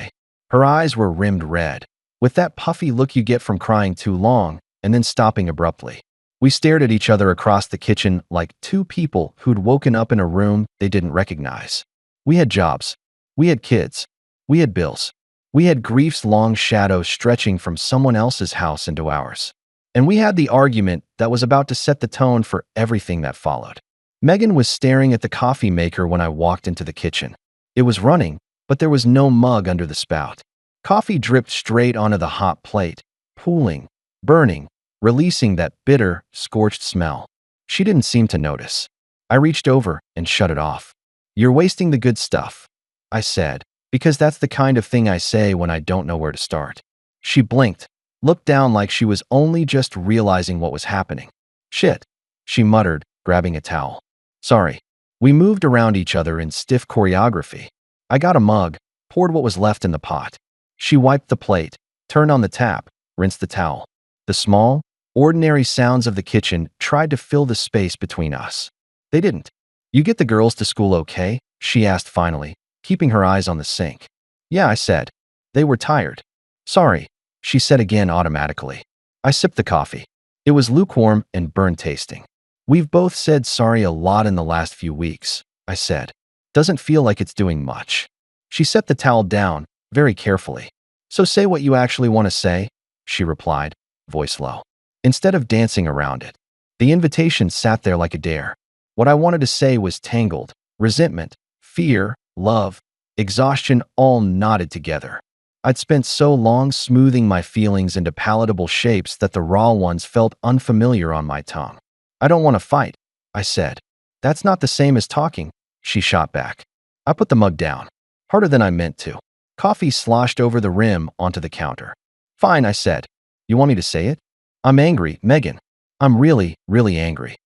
Her eyes were rimmed red, with that puffy look you get from crying too long and then stopping abruptly. We stared at each other across the kitchen like two people who'd woken up in a room they didn't recognize. We had jobs. We had kids. We had bills. We had grief's long shadow stretching from someone else's house into ours. And we had the argument that was about to set the tone for everything that followed. Megan was staring at the coffee maker when I walked into the kitchen. It was running, but there was no mug under the spout. Coffee dripped straight onto the hot plate, pooling, burning, releasing that bitter, scorched smell. She didn't seem to notice. I reached over and shut it off. "You're wasting the good stuff," I said, because that's the kind of thing I say when I don't know where to start. She blinked, looked down like she was only just realizing what was happening. "Shit," she muttered, grabbing a towel. "Sorry." We moved around each other in stiff choreography. I got a mug, poured what was left in the pot. She wiped the plate, turned on the tap, rinsed the towel. The small, ordinary sounds of the kitchen tried to fill the space between us. They didn't. "You get the girls to school okay?" she asked finally, keeping her eyes on the sink. "Yeah," I said. "They were tired." "Sorry," she said again automatically. I sipped the coffee. It was lukewarm and burnt tasting. "We've both said sorry a lot in the last few weeks," I said. "Doesn't feel like it's doing much." She set the towel down, very carefully. "So say what you actually want to say," she replied, voice low. Instead of dancing around it, the invitation sat there like a dare. What I wanted to say was tangled, resentment, fear, love, exhaustion all knotted together. I'd spent so long smoothing my feelings into palatable shapes that the raw ones felt unfamiliar on my tongue. "I don't want to fight," I said. "That's not the same as talking," she shot back. I put the mug down, harder than I meant to. Coffee sloshed over the rim onto the counter. "Fine," I said. "You want me to say it?" "I'm angry, Megan. I'm really, really angry."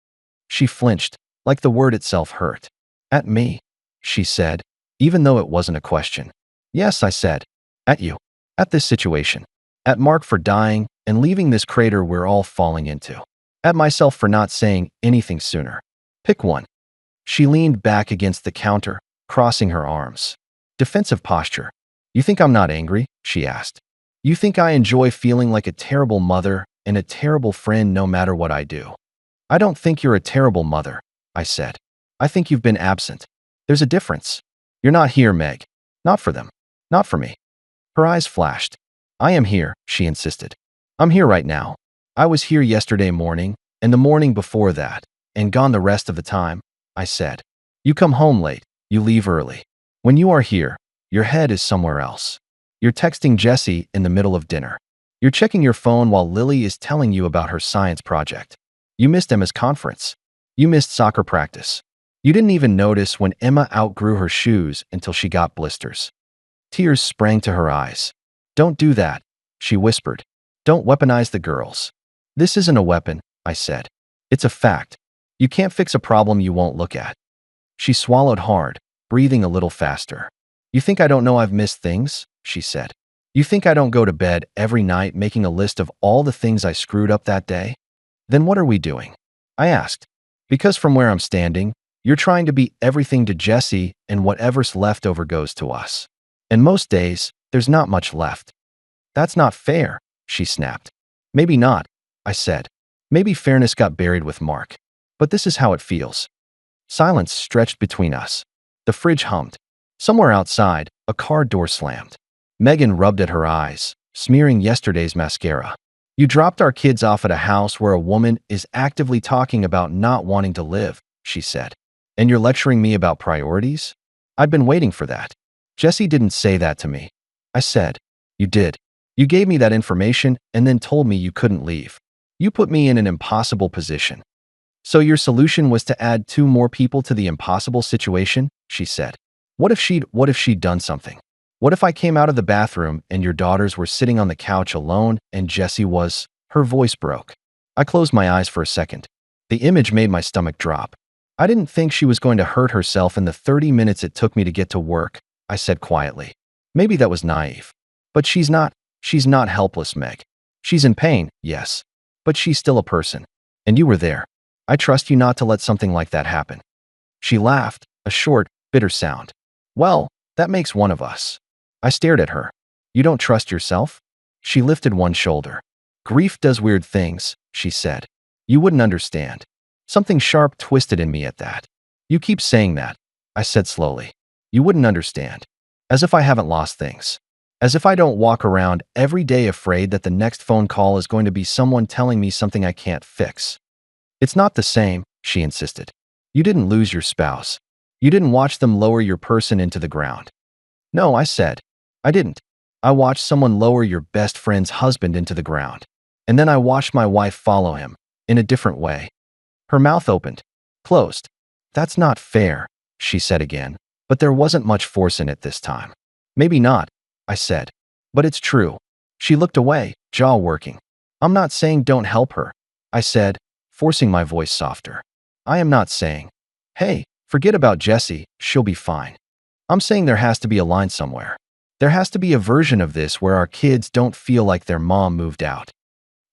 She flinched, like the word itself hurt. "At me?" she said, even though it wasn't a question. "Yes," I said. "At you. At this situation. At Mark for dying and leaving this crater we're all falling into. At myself for not saying anything sooner. Pick one." She leaned back against the counter, crossing her arms. Defensive posture. You think I'm not angry? She asked. You think I enjoy feeling like a terrible mother and a terrible friend no matter what I do? I don't think you're a terrible mother, I said. I think you've been absent. There's a difference. You're not here, Meg. Not for them. Not for me. Her eyes flashed. I am here, she insisted. I'm here right now. I was here yesterday morning, and the morning before that, and gone the rest of the time, I said. You come home late. You leave early. When you are here, your head is somewhere else. You're texting Jessie in the middle of dinner. You're checking your phone while Lily is telling you about her science project. You missed Emma's conference. You missed soccer practice. You didn't even notice when Emma outgrew her shoes until she got blisters. Tears sprang to her eyes. Don't do that, she whispered. Don't weaponize the girls. This isn't a weapon, I said. It's a fact. You can't fix a problem you won't look at. She swallowed hard, breathing a little faster. You think I don't know I've missed things? She said. You think I don't go to bed every night making a list of all the things I screwed up that day? Then what are we doing? I asked. Because from where I'm standing, you're trying to be everything to Jessie and whatever's left over goes to us. And most days, there's not much left. That's not fair, she snapped. Maybe not, I said. Maybe fairness got buried with Mark. But this is how it feels. Silence stretched between us. The fridge hummed. Somewhere outside, a car door slammed. Megan rubbed at her eyes, smearing yesterday's mascara. You dropped our kids off at a house where a woman is actively talking about not wanting to live, she said. And you're lecturing me about priorities? I'd been waiting for that. Jessie didn't say that to me. I said, you did. You gave me that information and then told me you couldn't leave. You put me in an impossible position. So your solution was to add 2 more people to the impossible situation? She said. What if she'd done something? What if I came out of the bathroom and your daughters were sitting on the couch alone and Jessie was? Her voice broke. I closed my eyes for a second. The image made my stomach drop. I didn't think she was going to hurt herself in the 30 minutes it took me to get to work, I said quietly. Maybe that was naive. But she's not helpless, Meg. She's in pain, yes. But she's still a person. And you were there. I trust you not to let something like that happen. She laughed, a short, bitter sound. Well, that makes one of us. I stared at her. You don't trust yourself? She lifted one shoulder. Grief does weird things, she said. You wouldn't understand. Something sharp twisted in me at that. You keep saying that, I said slowly. You wouldn't understand. As if I haven't lost things. As if I don't walk around every day afraid that the next phone call is going to be someone telling me something I can't fix. It's not the same, she insisted. You didn't lose your spouse. You didn't watch them lower your person into the ground. No, I said. I didn't. I watched someone lower your best friend's husband into the ground. And then I watched my wife follow him, in a different way. Her mouth opened, closed. That's not fair, she said again, but there wasn't much force in it this time. Maybe not, I said. But it's true. She looked away, jaw working. I'm not saying don't help her, I said, forcing my voice softer. I am not saying, hey, forget about Jessie, she'll be fine. I'm saying there has to be a line somewhere. There has to be a version of this where our kids don't feel like their mom moved out.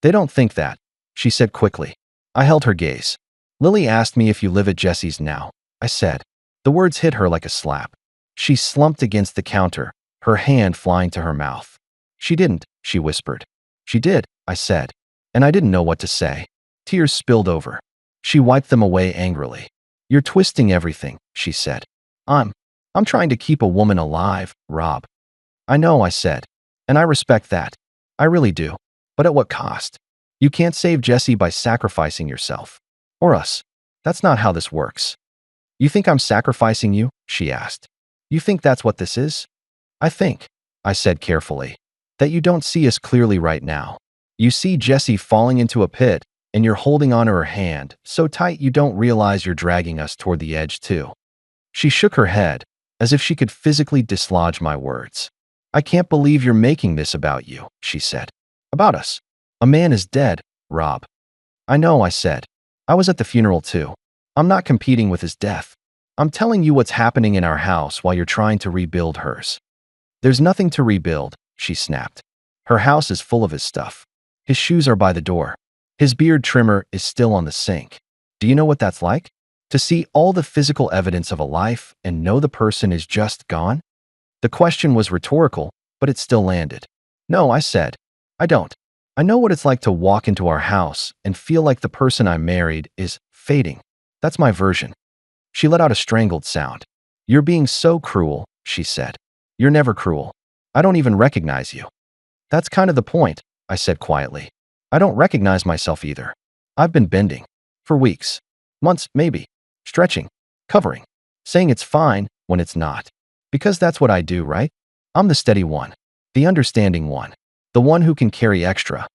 They don't think that, she said quickly. I held her gaze. Lily asked me if you live at Jessie's now, I said. The words hit her like a slap. She slumped against the counter, her hand flying to her mouth. She didn't, she whispered. She did, I said. And I didn't know what to say. Tears spilled over. She wiped them away angrily. You're twisting everything, she said. I'm trying to keep a woman alive, Rob. I know, I said. And I respect that. I really do. But at what cost? You can't save Jessie by sacrificing yourself. Or us. That's not how this works. You think I'm sacrificing you? She asked. You think that's what this is? I think, I said carefully, that you don't see us clearly right now. You see Jessie falling into a pit, and you're holding onto her hand so tight you don't realize you're dragging us toward the edge too. She shook her head, as if she could physically dislodge my words. I can't believe you're making this about you, she said. About us. A man is dead, Rob. I know, I said. I was at the funeral too. I'm not competing with his death. I'm telling you what's happening in our house while you're trying to rebuild hers. There's nothing to rebuild, she snapped. Her house is full of his stuff. His shoes are by the door. His beard trimmer is still on the sink. Do you know what that's like? To see all the physical evidence of a life and know the person is just gone? The question was rhetorical, but it still landed. No, I said. I don't. I know what it's like to walk into our house and feel like the person I married is fading. That's my version. She let out a strangled sound. You're being so cruel, she said. You're never cruel. I don't even recognize you. That's kind of the point, I said quietly. I don't recognize myself either. I've been bending. For weeks. Months, maybe. Stretching. Covering. Saying it's fine when it's not. Because that's what I do, right? I'm the steady one. The understanding one. The one who can carry extra.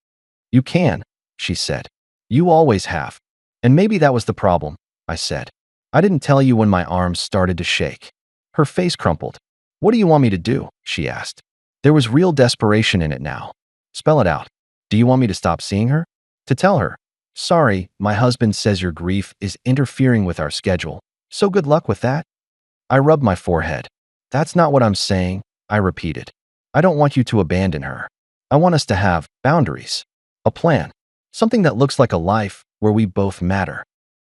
You can, she said. You always have. And maybe that was the problem, I said. I didn't tell you when my arms started to shake. Her face crumpled. What do you want me to do? She asked. There was real desperation in it now. Spell it out. Do you want me to stop seeing her? To tell her, sorry, my husband says your grief is interfering with our schedule, so good luck with that. I rubbed my forehead. That's not what I'm saying, I repeated. I don't want you to abandon her. I want us to have boundaries. A plan. Something that looks like a life where we both matter.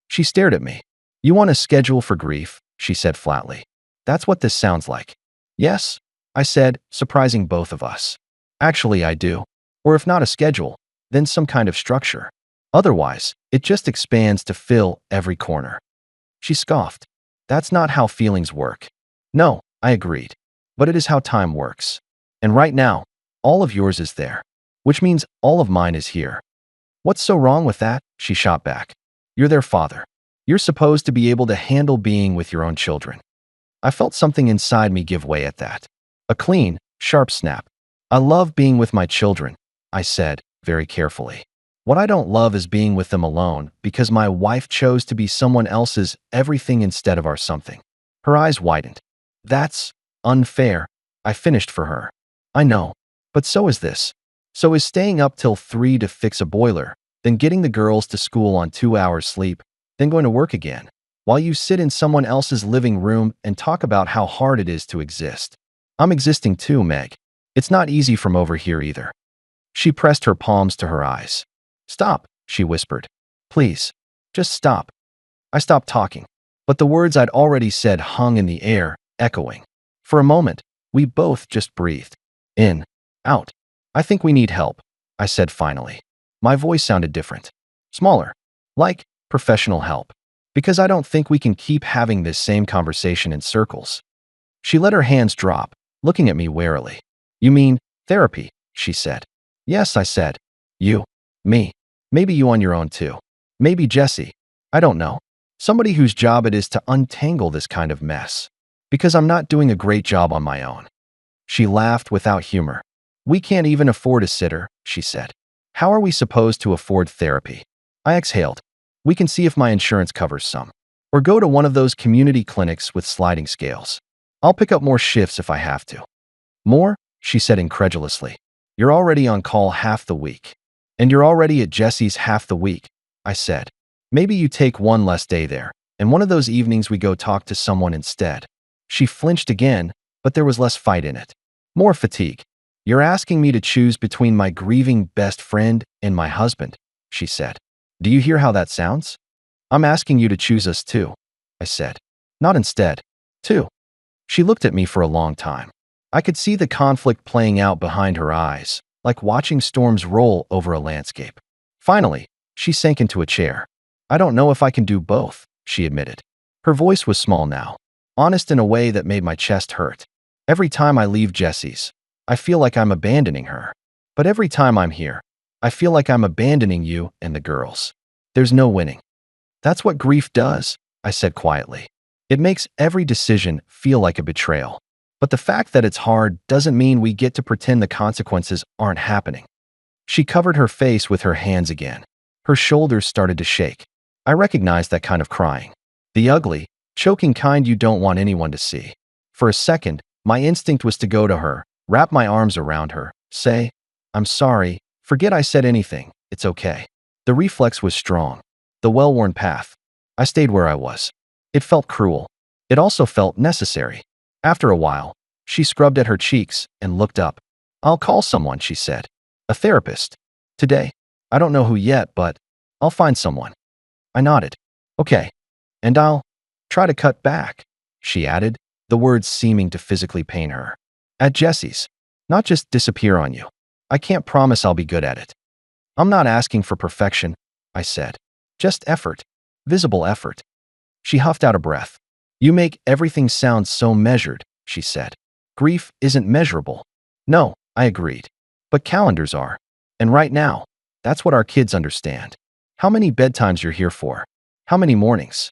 She stared at me. You want a schedule for grief, she said flatly. That's what this sounds like. Yes, I said, surprising both of us. Actually, I do. Or if not a schedule, then some kind of structure. Otherwise, it just expands to fill every corner. She scoffed. That's not how feelings work. No, I agreed. But it is how time works. And right now, all of yours is there. Which means all of mine is here. What's so wrong with that? She shot back. You're their father. You're supposed to be able to handle being with your own children. I felt something inside me give way at that. A clean, sharp snap. I love being with my children, I said, very carefully. What I don't love is being with them alone because my wife chose to be someone else's everything instead of our something. Her eyes widened. That's unfair, I finished for her. I know, but so is this. So is staying up till 3 to fix a boiler, then getting the girls to school on 2 hours sleep, then going to work again, while you sit in someone else's living room and talk about how hard it is to exist. I'm existing too, Meg. It's not easy from over here either. She pressed her palms to her eyes. Stop, she whispered. Please, just stop. I stopped talking, but the words I'd already said hung in the air, echoing. For a moment, we both just breathed. In, out. I think we need help, I said finally. My voice sounded different. Smaller. Like professional help. Because I don't think we can keep having this same conversation in circles. She let her hands drop, looking at me warily. You mean therapy, she said. Yes, I said. You. Me. Maybe you on your own too. Maybe Jesse. I don't know. Somebody whose job it is to untangle this kind of mess. Because I'm not doing a great job on my own. She laughed without humor. We can't even afford a sitter, she said. How are we supposed to afford therapy? I exhaled. We can see if my insurance covers some. Or go to one of those community clinics with sliding scales. I'll pick up more shifts if I have to. More? She said incredulously. You're already on call half the week. And you're already at Jesse's half the week, I said. Maybe you take one less day there, and one of those evenings we go talk to someone instead. She flinched again, but there was less fight in it. More fatigue. You're asking me to choose between my grieving best friend and my husband, she said. Do you hear how that sounds? I'm asking you to choose us too, I said. Not instead. Too. She looked at me for a long time. I could see the conflict playing out behind her eyes, like watching storms roll over a landscape. Finally, she sank into a chair. I don't know if I can do both, she admitted. Her voice was small now, honest in a way that made my chest hurt. Every time I leave Jesse's, I feel like I'm abandoning her. But every time I'm here, I feel like I'm abandoning you and the girls. There's no winning. That's what grief does, I said quietly. It makes every decision feel like a betrayal. But the fact that it's hard doesn't mean we get to pretend the consequences aren't happening. She covered her face with her hands again. Her shoulders started to shake. I recognized that kind of crying. The ugly, choking kind you don't want anyone to see. For a second, my instinct was to go to her, wrap my arms around her, say, I'm sorry, forget I said anything, it's okay. The reflex was strong. The well-worn path. I stayed where I was. It felt cruel. It also felt necessary. After a while, she scrubbed at her cheeks and looked up. I'll call someone, she said. A therapist. Today. I don't know who yet, but I'll find someone. I nodded. Okay. And I'll try to cut back, she added, the words seeming to physically pain her. At Jesse's, not just disappear on you. I can't promise I'll be good at it. I'm not asking for perfection, I said. Just effort. Visible effort. She huffed out a breath. You make everything sound so measured, she said. Grief isn't measurable. No, I agreed. But calendars are. And right now, that's what our kids understand. How many bedtimes you're here for? How many mornings?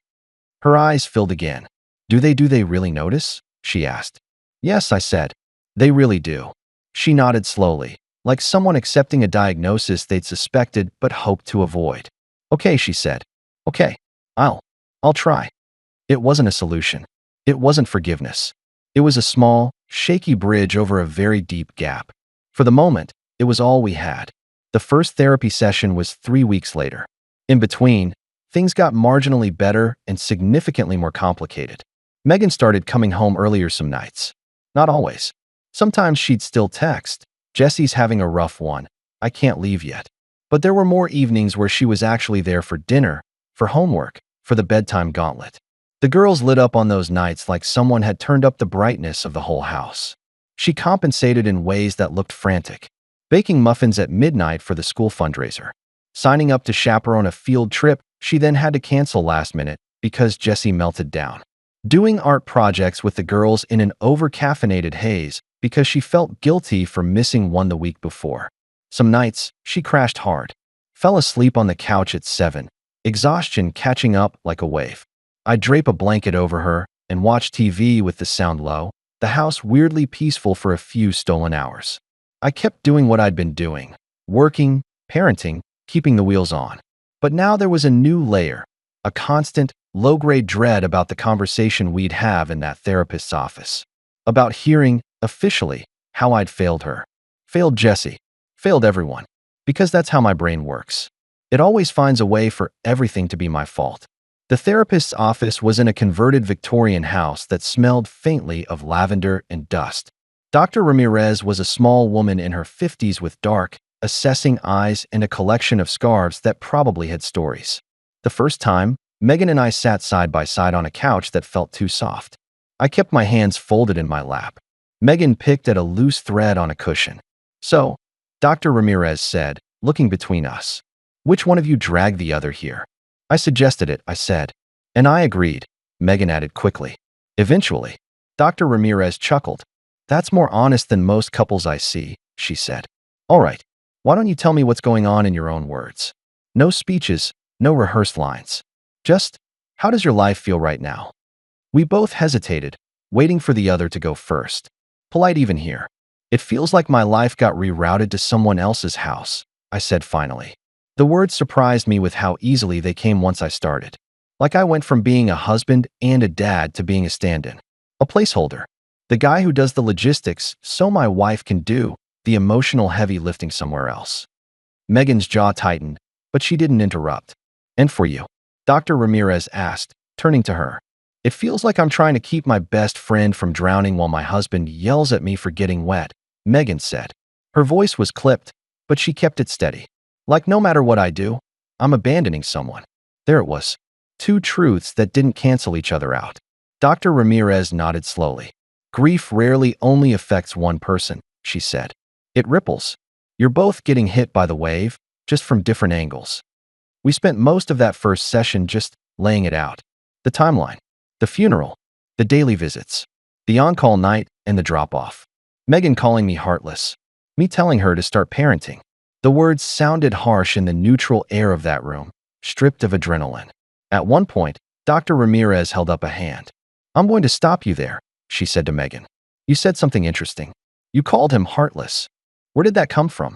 Her eyes filled again. Do they really notice? She asked. Yes, I said. They really do. She nodded slowly, like someone accepting a diagnosis they'd suspected but hoped to avoid. Okay, she said. Okay, I'll try. It wasn't a solution. It wasn't forgiveness. It was a small, shaky bridge over a very deep gap. For the moment, it was all we had. The first therapy session was 3 weeks later. In between, things got marginally better and significantly more complicated. Megan started coming home earlier some nights. Not always. Sometimes she'd still text, Jesse's having a rough one. I can't leave yet. But there were more evenings where she was actually there for dinner, for homework, for the bedtime gauntlet. The girls lit up on those nights like someone had turned up the brightness of the whole house. She compensated in ways that looked frantic. Baking muffins at midnight for the school fundraiser. Signing up to chaperone a field trip she then had to cancel last minute because Jessie melted down. Doing art projects with the girls in an over-caffeinated haze because she felt guilty for missing one the week before. Some nights, she crashed hard. Fell asleep on the couch at 7, exhaustion catching up like a wave. I'd drape a blanket over her and watch TV with the sound low, the house weirdly peaceful for a few stolen hours. I kept doing what I'd been doing, working, parenting, keeping the wheels on. But now there was a new layer, a constant, low-grade dread about the conversation we'd have in that therapist's office. About hearing, officially, how I'd failed her. Failed Jessie. Failed everyone. Because that's how my brain works. It always finds a way for everything to be my fault. The therapist's office was in a converted Victorian house that smelled faintly of lavender and dust. Dr. Ramirez was a small woman in her 50s with dark, assessing eyes and a collection of scarves that probably had stories. The first time, Megan and I sat side by side on a couch that felt too soft. I kept my hands folded in my lap. Megan picked at a loose thread on a cushion. So, Dr. Ramirez said, looking between us, which one of you dragged the other here? I suggested it, I said. And I agreed, Megan added quickly. Eventually, Dr. Ramirez chuckled. That's more honest than most couples I see, she said. All right, why don't you tell me what's going on in your own words? No speeches, no rehearsed lines. Just, how does your life feel right now? We both hesitated, waiting for the other to go first. Polite even here. It feels like my life got rerouted to someone else's house, I said finally. The words surprised me with how easily they came once I started. Like I went from being a husband and a dad to being a stand-in. A placeholder. The guy who does the logistics so my wife can do the emotional heavy lifting somewhere else. Megan's jaw tightened, but she didn't interrupt. And for you? Dr. Ramirez asked, turning to her. It feels like I'm trying to keep my best friend from drowning while my husband yells at me for getting wet, Megan said. Her voice was clipped, but she kept it steady. Like no matter what I do, I'm abandoning someone. There it was. Two truths that didn't cancel each other out. Dr. Ramirez nodded slowly. Grief rarely only affects one person, she said. It ripples. You're both getting hit by the wave, just from different angles. We spent most of that first session just laying it out. The timeline, the funeral, the daily visits, the on-call night, and the drop-off. Megan calling me heartless. Me telling her to start parenting. The words sounded harsh in the neutral air of that room, stripped of adrenaline. At one point, Dr. Ramirez held up a hand. I'm going to stop you there, she said to Megan. You said something interesting. You called him heartless. Where did that come from?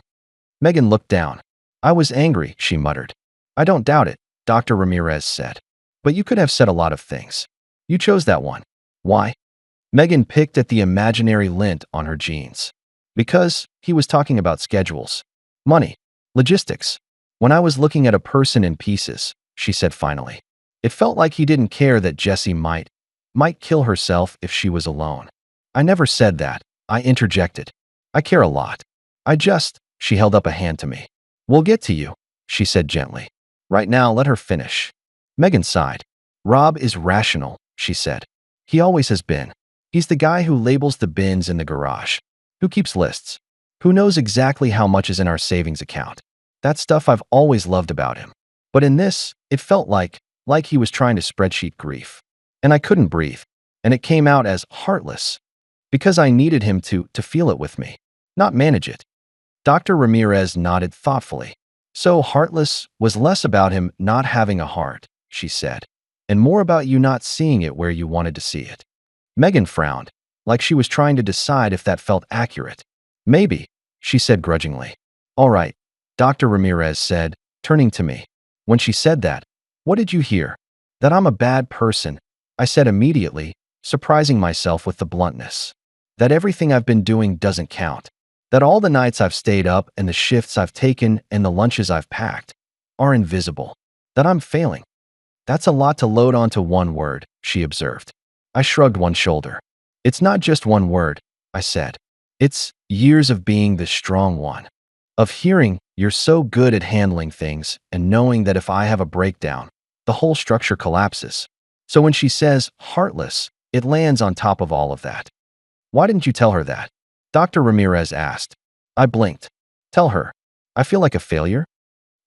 Megan looked down. I was angry, she muttered. I don't doubt it, Dr. Ramirez said. But you could have said a lot of things. You chose that one. Why? Megan picked at the imaginary lint on her jeans. Because he was talking about schedules. Money. Logistics. When I was looking at a person in pieces, she said finally. It felt like he didn't care that Jessie might kill herself if she was alone. I never said that, I interjected. I care a lot. She held up a hand to me. We'll get to you, she said gently. Right now, let her finish. Megan sighed. Rob is rational, she said. He always has been. He's the guy who labels the bins in the garage, who keeps lists, who knows exactly how much is in our savings account. That's stuff I've always loved about him. But in this, it felt like he was trying to spreadsheet grief. And I couldn't breathe. And it came out as heartless. Because I needed him to feel it with me, not manage it. Dr. Ramirez nodded thoughtfully. So heartless was less about him not having a heart, she said, and more about you not seeing it where you wanted to see it. Megan frowned, like she was trying to decide if that felt accurate. Maybe, she said grudgingly. All right, Dr. Ramirez said, turning to me. When she said that, what did you hear? That I'm a bad person, I said immediately, surprising myself with the bluntness. That everything I've been doing doesn't count. That all the nights I've stayed up and the shifts I've taken and the lunches I've packed are invisible. That I'm failing. That's a lot to load onto one word, she observed. I shrugged one shoulder. It's not just one word, I said. It's years of being the strong one. Of hearing, you're so good at handling things and knowing that if I have a breakdown, the whole structure collapses. So when she says heartless, it lands on top of all of that. Why didn't you tell her that? Dr. Ramirez asked. I blinked. Tell her. I feel like a failure?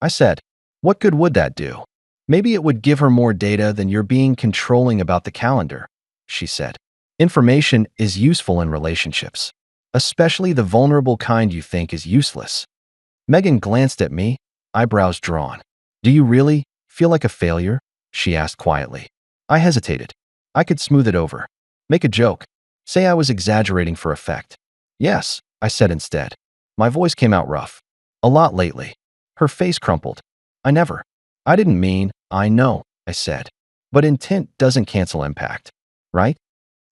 I said. What good would that do? Maybe it would give her more data than you're being controlling about the calendar, she said. Information is useful in relationships, especially the vulnerable kind you think is useless. Megan glanced at me, eyebrows drawn. Do you really feel like a failure? She asked quietly. I hesitated. I could smooth it over. Make a joke. Say I was exaggerating for effect. Yes, I said instead. My voice came out rough. A lot lately. Her face crumpled. I didn't mean, I know, I said. But intent doesn't cancel impact, right?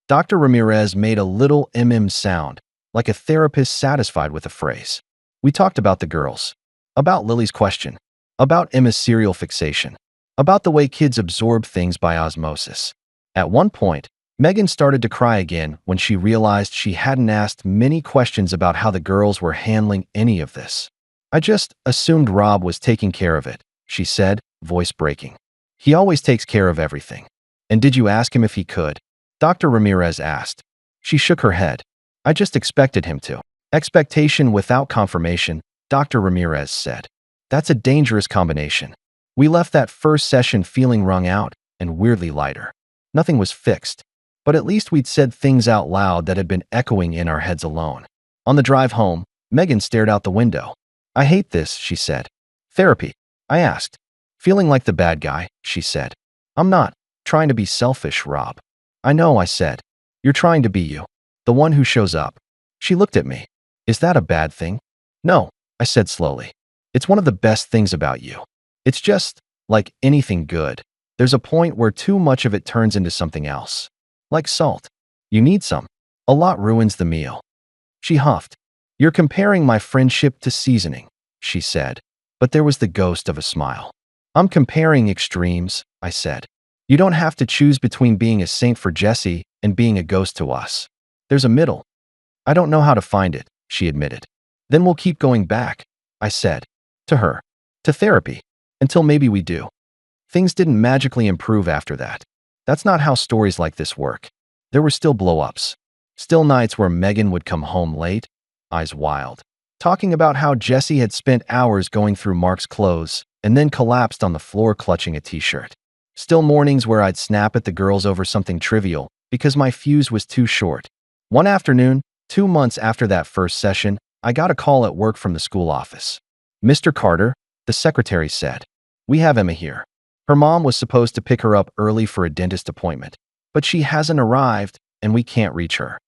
Dr. Ramirez made a little sound, like a therapist satisfied with a phrase. We talked about the girls, about Lily's question, about Emma's serial fixation, about the way kids absorb things by osmosis. At one point, Megan started to cry again when she realized she hadn't asked many questions about how the girls were handling any of this. I just assumed Rob was taking care of it, she said, voice breaking. He always takes care of everything. And did you ask him if he could? Dr. Ramirez asked. She shook her head. I just expected him to. Expectation without confirmation, Dr. Ramirez said. That's a dangerous combination. We left that first session feeling wrung out and weirdly lighter. Nothing was fixed. But at least we'd said things out loud that had been echoing in our heads alone. On the drive home, Megan stared out the window. I hate this, she said. Therapy? I asked. Feeling like the bad guy, she said. I'm not trying to be selfish, Rob. I know, I said. You're trying to be you. The one who shows up. She looked at me. Is that a bad thing? No, I said slowly. It's one of the best things about you. It's just, like anything good, there's a point where too much of it turns into something else. Like salt. You need some. A lot ruins the meal. She huffed. You're comparing my friendship to seasoning, she said, but there was the ghost of a smile. I'm comparing extremes, I said. You don't have to choose between being a saint for Jesse and being a ghost to us. There's a middle. I don't know how to find it, she admitted. Then we'll keep going back, I said. To her. To therapy. Until maybe we do. Things didn't magically improve after that. That's not how stories like this work. There were still blow-ups. Still nights where Megan would come home late, eyes wild, talking about how Jesse had spent hours going through Mark's clothes and then collapsed on the floor clutching a t-shirt. Still mornings where I'd snap at the girls over something trivial because my fuse was too short. One afternoon, 2 months after that first session, I got a call at work from the school office. Mr. Carter, the secretary said, we have Emma here. Her mom was supposed to pick her up early for a dentist appointment, but she hasn't arrived and we can't reach her.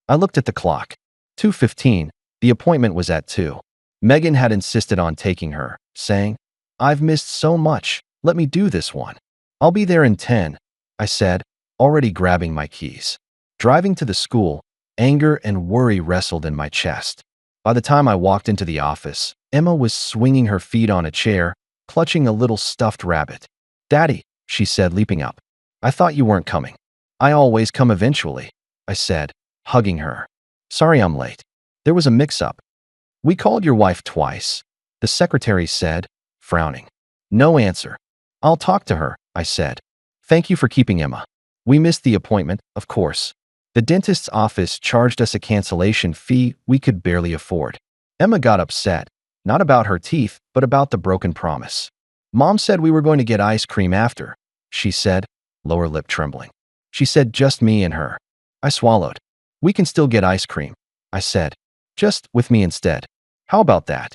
I looked at the clock. 2:15, the appointment was at 2. Megan had insisted on taking her, saying, I've missed so much, let me do this one. I'll be there in 10, I said, already grabbing my keys. Driving to the school, anger and worry wrestled in my chest. By the time I walked into the office, Emma was swinging her feet on a chair, clutching a little stuffed rabbit. Daddy, she said, leaping up. I thought you weren't coming. I always come eventually, I said, hugging her. Sorry I'm late. There was a mix-up. We called your wife twice, the secretary said, frowning. No answer. I'll talk to her, I said. Thank you for keeping Emma. We missed the appointment, of course. The dentist's office charged us a cancellation fee we could barely afford. Emma got upset, not about her teeth, but about the broken promise. Mom said we were going to get ice cream after, she said, lower lip trembling. She said just me and her. I swallowed. We can still get ice cream, I said. Just with me instead. How about that?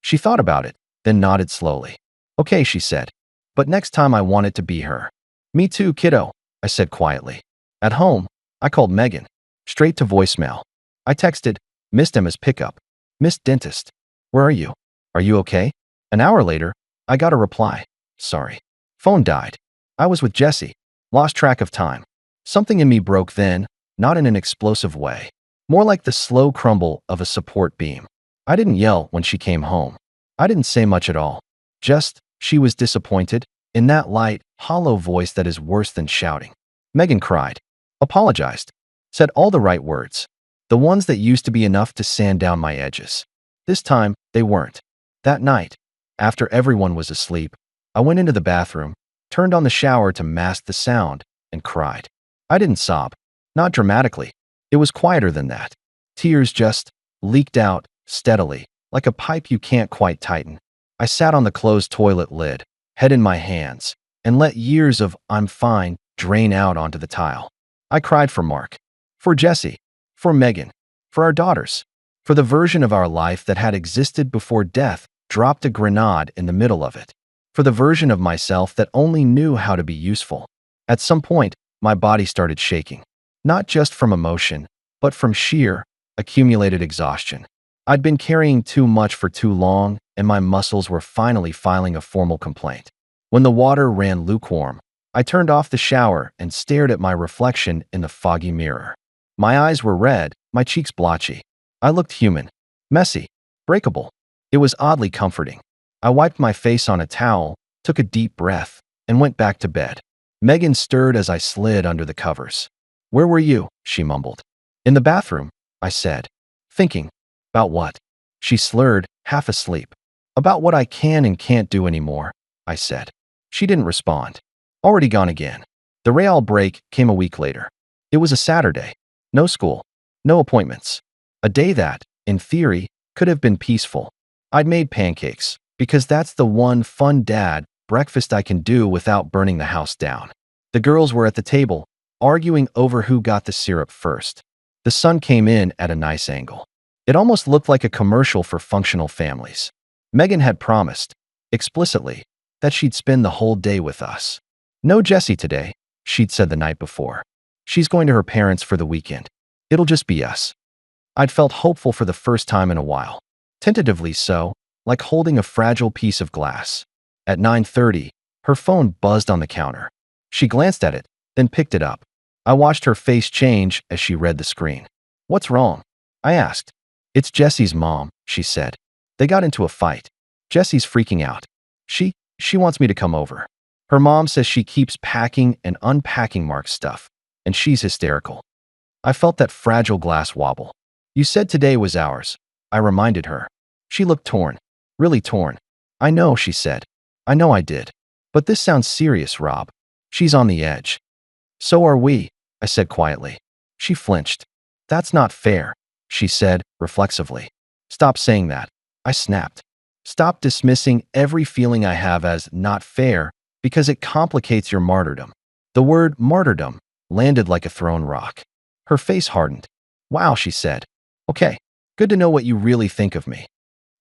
She thought about it, then nodded slowly. Okay, she said. But next time I want it to be her. Me too, kiddo, I said quietly. At home, I called Megan. Straight to voicemail. I texted, missed Emma's pickup. Missed dentist. Where are you? Are you okay? An hour later, I got a reply. Sorry. Phone died. I was with Jessie. Lost track of time. Something in me broke then, not in an explosive way. More like the slow crumble of a support beam. I didn't yell when she came home. I didn't say much at all. Just, she was disappointed, in that light, hollow voice that is worse than shouting. Megan cried. Apologized. Said all the right words. The ones that used to be enough to sand down my edges. This time, they weren't. That night, after everyone was asleep, I went into the bathroom, turned on the shower to mask the sound, and cried. I didn't sob. Not dramatically. It was quieter than that. Tears just leaked out steadily, like a pipe you can't quite tighten. I sat on the closed toilet lid, head in my hands, and let years of I'm fine drain out onto the tile. I cried for Mark, for Jessie, for Megan, for our daughters, for the version of our life that had existed before death dropped a grenade in the middle of it, for the version of myself that only knew how to be useful. At some point, my body started shaking, not just from emotion, but from sheer, accumulated exhaustion. I'd been carrying too much for too long, and my muscles were finally filing a formal complaint. When the water ran lukewarm, I turned off the shower and stared at my reflection in the foggy mirror. My eyes were red, my cheeks blotchy. I looked human, messy, breakable. It was oddly comforting. I wiped my face on a towel, took a deep breath, and went back to bed. Megan stirred as I slid under the covers. Where were you? She mumbled. In the bathroom, I said. Thinking. About what? She slurred, half asleep. About what I can and can't do anymore, I said. She didn't respond. Already gone again. The real break came a week later. It was a Saturday. No school. No appointments. A day that, in theory, could have been peaceful. I'd made pancakes, because that's the one fun dad breakfast I can do without burning the house down. The girls were at the table, arguing over who got the syrup first. The sun came in at a nice angle. It almost looked like a commercial for functional families. Megan had promised, explicitly, that she'd spend the whole day with us. No Jessie today, she'd said the night before. She's going to her parents for the weekend. It'll just be us. I'd felt hopeful for the first time in a while. Tentatively so, like holding a fragile piece of glass. At 9:30, her phone buzzed on the counter. She glanced at it, then picked it up. I watched her face change as she read the screen. What's wrong? I asked. It's Jessie's mom, she said. They got into a fight. Jessie's freaking out. She wants me to come over. Her mom says she keeps packing and unpacking Mark's stuff, and she's hysterical. I felt that fragile glass wobble. You said today was ours, I reminded her. She looked torn, really torn. I know, she said. I know I did. But this sounds serious, Rob. She's on the edge. So are we, I said quietly. She flinched. That's not fair, she said, reflexively. Stop saying that, I snapped. Stop dismissing every feeling I have as not fair because it complicates your martyrdom. The word martyrdom landed like a thrown rock. Her face hardened. Wow, she said. Okay, good to know what you really think of me.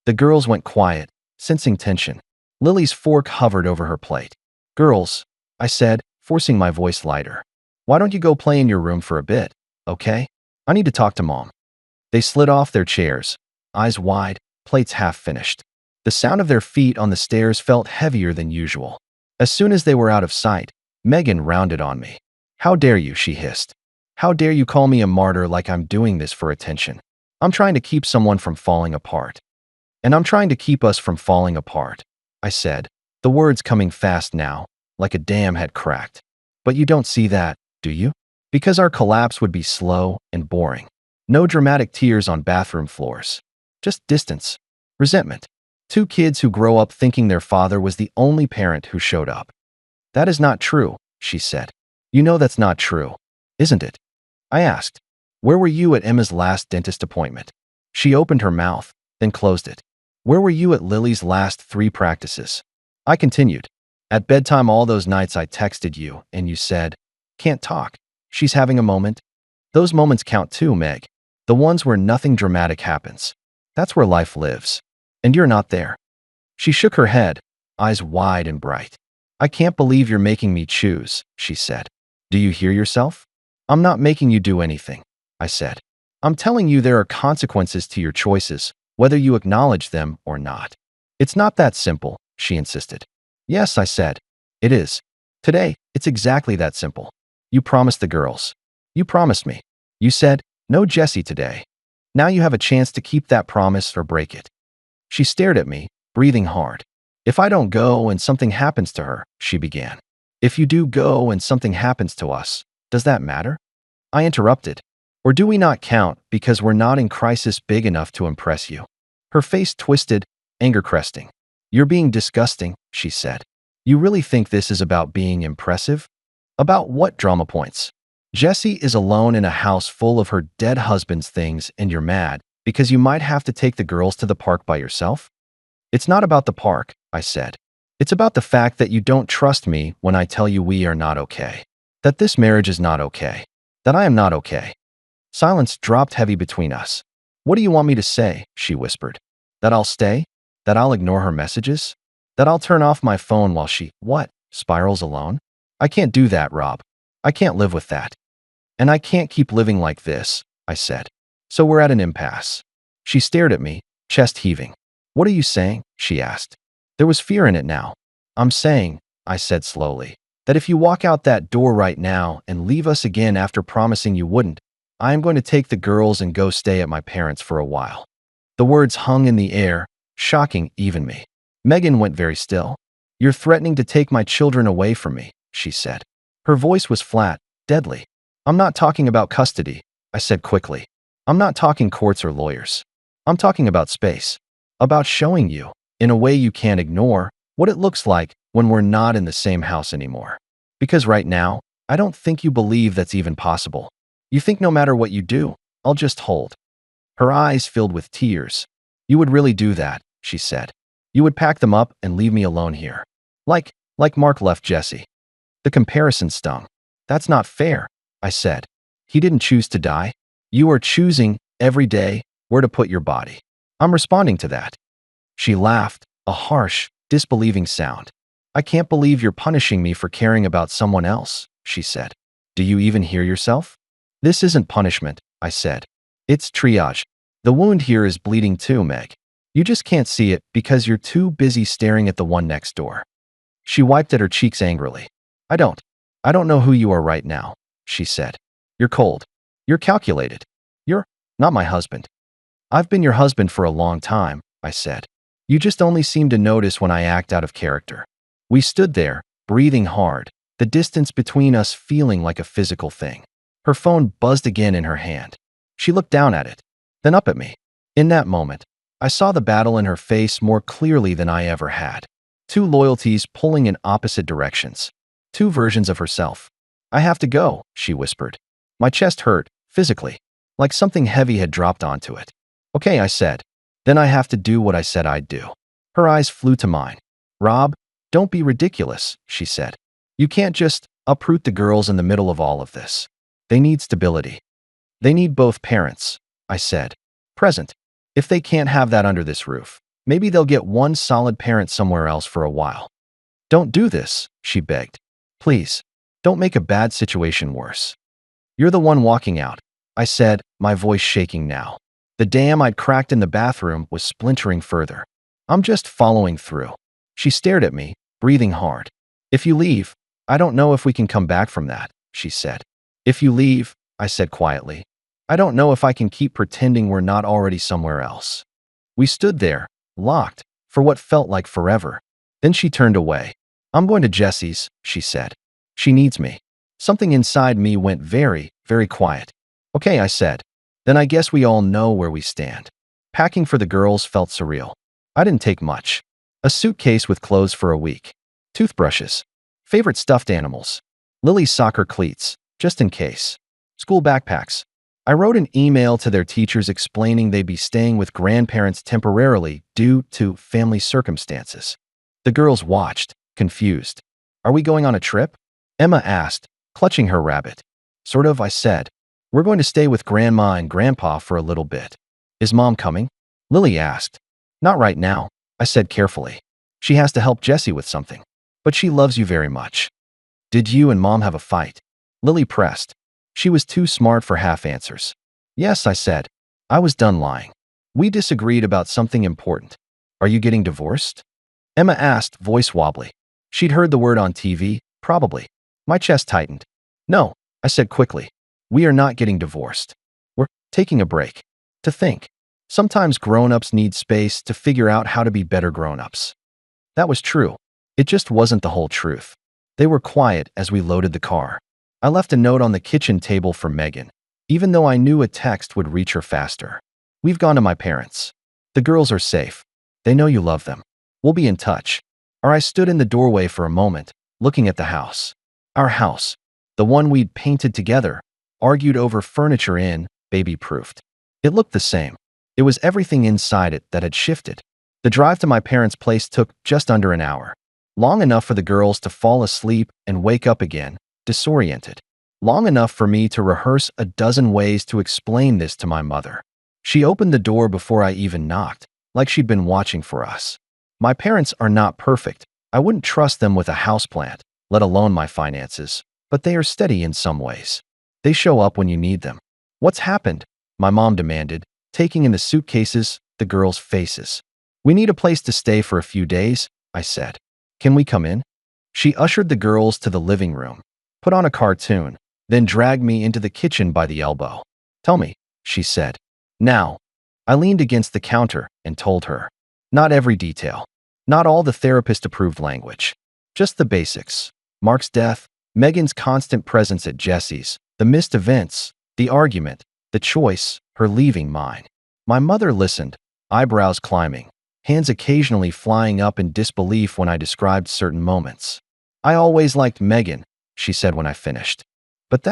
The girls went quiet, sensing tension. Lily's fork hovered over her plate. Girls, I said, forcing my voice lighter. Why don't you go play in your room for a bit, okay? I need to talk to Mom. They slid off their chairs, eyes wide, plates half finished. The sound of their feet on the stairs felt heavier than usual. As soon as they were out of sight, Megan rounded on me. How dare you, she hissed. How dare you call me a martyr like I'm doing this for attention? I'm trying to keep someone from falling apart. And I'm trying to keep us from falling apart, I said, the words coming fast now, like a dam had cracked. But you don't see that, do you? Because our collapse would be slow and boring. No dramatic tears on bathroom floors. Just distance. Resentment. Two kids who grow up thinking their father was the only parent who showed up. That is not true, she said. You know that's not true, isn't it? I asked. Where were you at Emma's last dentist appointment? She opened her mouth, then closed it. Where were you at Lily's last 3 practices? I continued. At bedtime all those nights I texted you, and you said, can't talk. She's having a moment. Those moments count too, Meg. The ones where nothing dramatic happens. That's where life lives. And you're not there. She shook her head, eyes wide and bright. I can't believe you're making me choose, she said. Do you hear yourself? I'm not making you do anything, I said. I'm telling you there are consequences to your choices, whether you acknowledge them or not. It's not that simple, she insisted. Yes, I said. It is. Today, it's exactly that simple. You promised the girls. You promised me. You said, no Jessie today. Now you have a chance to keep that promise or break it. She stared at me, breathing hard. If I don't go and something happens to her, she began. If you do go and something happens to us, does that matter? I interrupted. Or do we not count because we're not in crisis big enough to impress you? Her face twisted, anger cresting. You're being disgusting, she said. You really think this is about being impressive? About what drama points? Jessie is alone in a house full of her dead husband's things and you're mad because you might have to take the girls to the park by yourself? It's not about the park, I said. It's about the fact that you don't trust me when I tell you we are not okay. That this marriage is not okay. That I am not okay. Silence dropped heavy between us. What do you want me to say? She whispered. That I'll stay? That I'll ignore her messages? That I'll turn off my phone while she, spirals alone? I can't do that, Rob. I can't live with that. And I can't keep living like this, I said. So we're at an impasse. She stared at me, chest heaving. What are you saying? She asked. There was fear in it now. I'm saying, I said slowly, that if you walk out that door right now and leave us again after promising you wouldn't, I am going to take the girls and go stay at my parents' for a while. The words hung in the air, shocking even me. Megan went very still. You're threatening to take my children away from me, she said. Her voice was flat, deadly. I'm not talking about custody, I said quickly. I'm not talking courts or lawyers. I'm talking about space. About showing you, in a way you can't ignore, what it looks like when we're not in the same house anymore. Because right now, I don't think you believe that's even possible. You think no matter what you do, I'll just hold. Her eyes filled with tears. You would really do that, she said. You would pack them up and leave me alone here. Like Mark left Jessie. The comparison stung. That's not fair, I said. He didn't choose to die. You are choosing, every day, where to put your body. I'm responding to that. She laughed, a harsh, disbelieving sound. I can't believe you're punishing me for caring about someone else, she said. Do you even hear yourself? This isn't punishment, I said. It's triage. The wound here is bleeding too, Meg. You just can't see it because you're too busy staring at the one next door. She wiped at her cheeks angrily. I don't know who you are right now, she said. You're cold. You're calculated. You're not my husband. I've been your husband for a long time, I said. You just only seem to notice when I act out of character. We stood there, breathing hard, the distance between us feeling like a physical thing. Her phone buzzed again in her hand. She looked down at it, then up at me. In that moment, I saw the battle in her face more clearly than I ever had. 2 loyalties pulling in opposite directions. 2 versions of herself. I have to go, she whispered. My chest hurt, physically, like something heavy had dropped onto it. Okay, I said. Then I have to do what I said I'd do. Her eyes flew to mine. Rob, don't be ridiculous, she said. You can't just uproot the girls in the middle of all of this. They need stability. They need both parents, I said. Present. If they can't have that under this roof, maybe they'll get one solid parent somewhere else for a while. Don't do this, she begged. Please, don't make a bad situation worse. You're the one walking out, I said, my voice shaking now. The dam I'd cracked in the bathroom was splintering further. I'm just following through. She stared at me, breathing hard. If you leave, I don't know if we can come back from that, she said. If you leave, I said quietly, I don't know if I can keep pretending we're not already somewhere else. We stood there, locked, for what felt like forever. Then she turned away. I'm going to Jessie's, she said. She needs me. Something inside me went very, very quiet. Okay, I said. Then I guess we all know where we stand. Packing for the girls felt surreal. I didn't take much. A suitcase with clothes for a week. Toothbrushes. Favorite stuffed animals. Lily's soccer cleats, just in case. School backpacks. I wrote an email to their teachers explaining they'd be staying with grandparents temporarily due to family circumstances. The girls watched, confused. Are we going on a trip? Emma asked, clutching her rabbit. Sort of, I said. We're going to stay with Grandma and Grandpa for a little bit. Is Mom coming? Lily asked. Not right now, I said carefully. She has to help Jessie with something. But she loves you very much. Did you and Mom have a fight? Lily pressed. She was too smart for half answers. Yes, I said. I was done lying. We disagreed about something important. Are you getting divorced? Emma asked, voice wobbly. She'd heard the word on TV, probably. My chest tightened. No, I said quickly. We are not getting divorced. We're taking a break. To think. Sometimes grown-ups need space to figure out how to be better grown-ups. That was true. It just wasn't the whole truth. They were quiet as we loaded the car. I left a note on the kitchen table for Megan, even though I knew a text would reach her faster. We've gone to my parents. The girls are safe. They know you love them. We'll be in touch. I stood in the doorway for a moment, looking at the house. Our house. The one we'd painted together, argued over furniture in, baby-proofed. It looked the same. It was everything inside it that had shifted. The drive to my parents' place took just under an hour. Long enough for the girls to fall asleep and wake up again, disoriented. Long enough for me to rehearse a dozen ways to explain this to my mother. She opened the door before I even knocked, like she'd been watching for us. My parents are not perfect. I wouldn't trust them with a houseplant, let alone my finances, but they are steady in some ways. They show up when you need them. What's happened? My mom demanded, taking in the suitcases, the girls' faces. We need a place to stay for a few days, I said. Can we come in? She ushered the girls to the living room, put on a cartoon, then dragged me into the kitchen by the elbow. Tell me, she said. Now. I leaned against the counter and told her. Not every detail. Not all the therapist-approved language. Just the basics. Mark's death, Megan's constant presence at Jessie's, the missed events, the argument, the choice, her leaving mine. My mother listened, eyebrows climbing, hands occasionally flying up in disbelief when I described certain moments. I always liked Megan, she said when I finished. But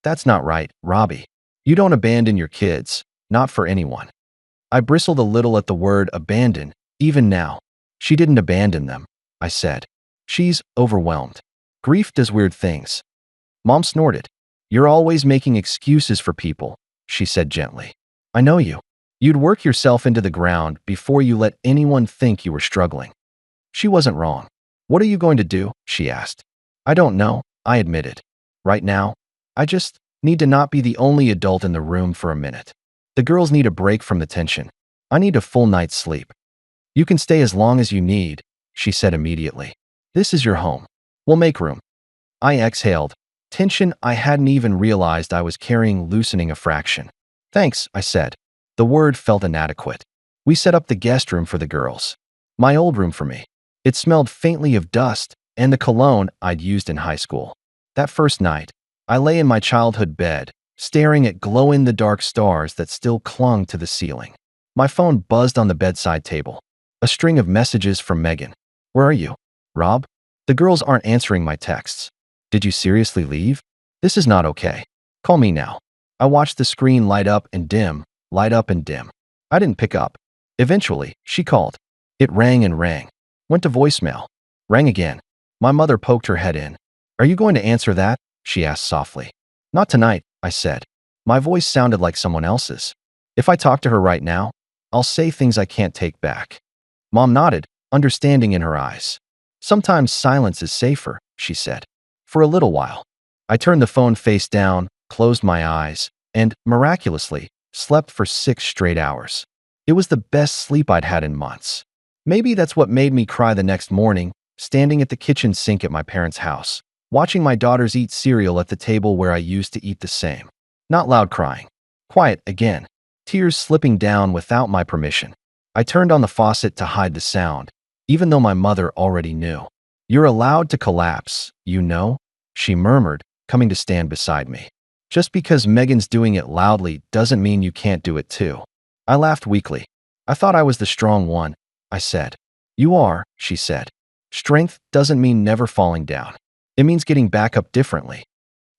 that's not right, Robbie. You don't abandon your kids, not for anyone. I bristled a little at the word abandon, even now. She didn't abandon them, I said. She's overwhelmed. Grief does weird things. Mom snorted. You're always making excuses for people, she said gently. I know you. You'd work yourself into the ground before you let anyone think you were struggling. She wasn't wrong. What are you going to do? She asked. I don't know, I admitted. Right now, I just need to not be the only adult in the room for a minute. The girls need a break from the tension. I need a full night's sleep. You can stay as long as you need, she said immediately. This is your home. We'll make room. I exhaled. Tension I hadn't even realized I was carrying loosening a fraction. Thanks, I said. The word felt inadequate. We set up the guest room for the girls. My old room for me. It smelled faintly of dust and the cologne I'd used in high school. That first night, I lay in my childhood bed, staring at glow-in-the-dark stars that still clung to the ceiling. My phone buzzed on the bedside table. A string of messages from Megan. Where are you? Rob? The girls aren't answering my texts. Did you seriously leave? This is not okay. Call me now. I watched the screen light up and dim, light up and dim. I didn't pick up. Eventually, she called. It rang and rang. Went to voicemail. Rang again. My mother poked her head in. Are you going to answer that? She asked softly. Not tonight, I said. My voice sounded like someone else's. If I talk to her right now, I'll say things I can't take back. Mom nodded, understanding in her eyes. Sometimes silence is safer, she said. For a little while. I turned the phone face down, closed my eyes, and, miraculously, slept for 6 straight hours. It was the best sleep I'd had in months. Maybe that's what made me cry the next morning, standing at the kitchen sink at my parents' house, watching my daughters eat cereal at the table where I used to eat the same. Not loud crying. Quiet again. Tears slipping down without my permission. I turned on the faucet to hide the sound, even though my mother already knew. You're allowed to collapse, you know? She murmured, coming to stand beside me. Just because Megan's doing it loudly doesn't mean you can't do it too. I laughed weakly. I thought I was the strong one, I said. You are, she said. Strength doesn't mean never falling down. It means getting back up differently.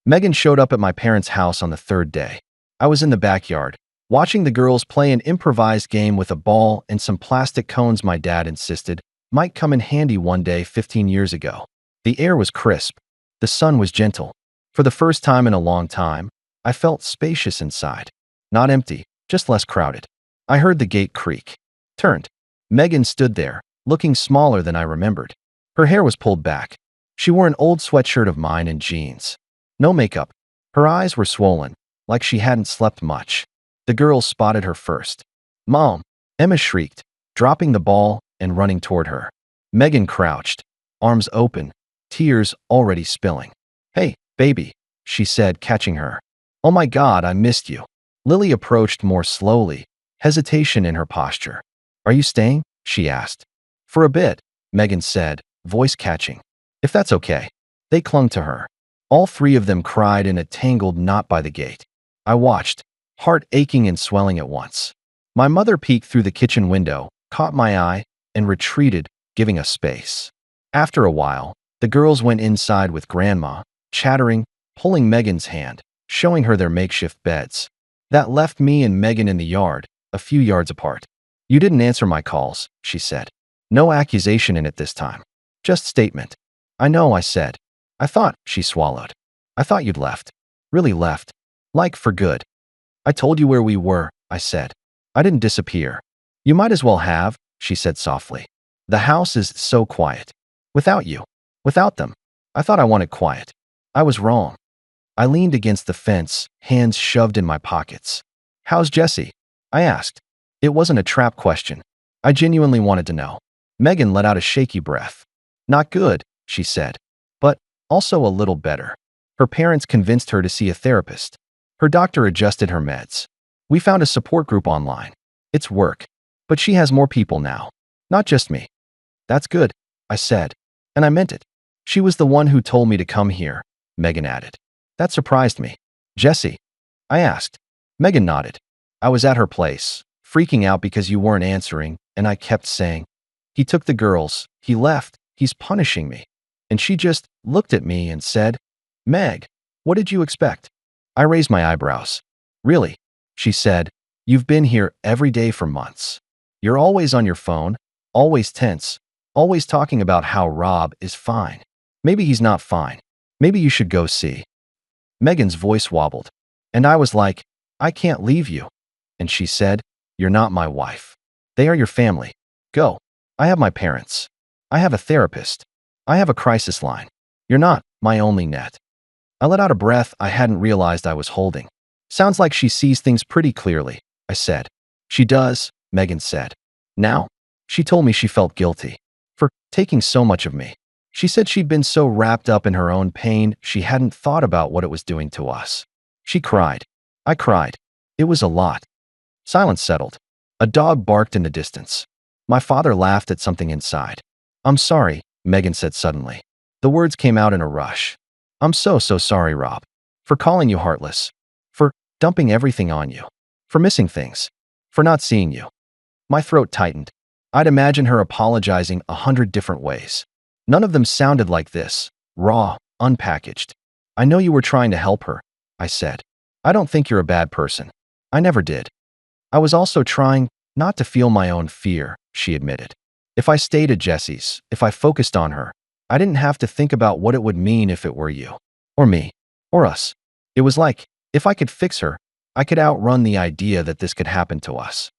Megan showed up at my parents' house on the third day. I was in the backyard, watching the girls play an improvised game with a ball and some plastic cones my dad insisted might come in handy one day 15 years ago. The air was crisp. The sun was gentle. For the first time in a long time, I felt spacious inside. Not empty, just less crowded. I heard the gate creak. Turned. Megan stood there, looking smaller than I remembered. Her hair was pulled back. She wore an old sweatshirt of mine and jeans. No makeup. Her eyes were swollen, like she hadn't slept much. The girls spotted her first. "Mom!" Emma shrieked, dropping the ball and running toward her. Megan crouched, arms open, tears already spilling. "Hey, baby," she said, catching her. "Oh my God, I missed you." Lily approached more slowly, hesitation in her posture. "Are you staying?" she asked. "For a bit," Megan said, voice catching. "If that's okay." They clung to her. All three of them cried in a tangled knot by the gate. I watched, heart aching and swelling at once. My mother peeked through the kitchen window, caught my eye, and retreated, giving us space. After a while, the girls went inside with Grandma, chattering, pulling Megan's hand, showing her their makeshift beds. That left me and Megan in the yard, a few yards apart. "You didn't answer my calls," she said. No accusation in it this time. Just statement. "I know," I said. "I thought," she swallowed. "I thought you'd left." "Really left? Like for good?" "I told you where we were," I said. "I didn't disappear." "You might as well have," she said softly. "The house is so quiet. Without you. Without them. I thought I wanted quiet. I was wrong." I leaned against the fence, hands shoved in my pockets. "How's Jessie?" I asked. It wasn't a trap question. I genuinely wanted to know. Megan let out a shaky breath. "Not good," she said, "but also a little better. Her parents convinced her to see a therapist. Her doctor adjusted her meds. We found a support group online. It's work. But she has more people now. Not just me." "That's good," I said. And I meant it. "She was the one who told me to come here," Megan added. That surprised me. "Jessie?" I asked. Megan nodded. "I was at her place, freaking out because you weren't answering, and I kept saying, 'He took the girls. He left. He's punishing me.' And she just looked at me and said, 'Meg, what did you expect?'" I raised my eyebrows. "Really?" She said, "You've been here every day for months. You're always on your phone, always tense, always talking about how Rob is fine. Maybe he's not fine. Maybe you should go see." Megan's voice wobbled, and I was like, "I can't leave you." And she said, "You're not my wife. They are your family. Go. I have my parents. I have a therapist. I have a crisis line. You're not my only net." I let out a breath I hadn't realized I was holding. "Sounds like she sees things pretty clearly," I said. "She does," Megan said. "Now?" She told me she felt guilty for taking so much of me. She said she'd been so wrapped up in her own pain she hadn't thought about what it was doing to us. She cried. I cried. It was a lot. Silence settled. A dog barked in the distance. My father laughed at something inside. "I'm sorry," Megan said suddenly. The words came out in a rush. "I'm so sorry, Rob. For calling you heartless. For dumping everything on you. For missing things. For not seeing you." My throat tightened. I'd imagine her apologizing 100 different ways. None of them sounded like this, raw, unpackaged. "I know you were trying to help her," I said. "I don't think you're a bad person. I never did." "I was also trying not to feel my own fear," she admitted. "If I stayed at Jessie's, if I focused on her, I didn't have to think about what it would mean if it were you. Or me. Or us. It was like, if I could fix her, I could outrun the idea that this could happen to us."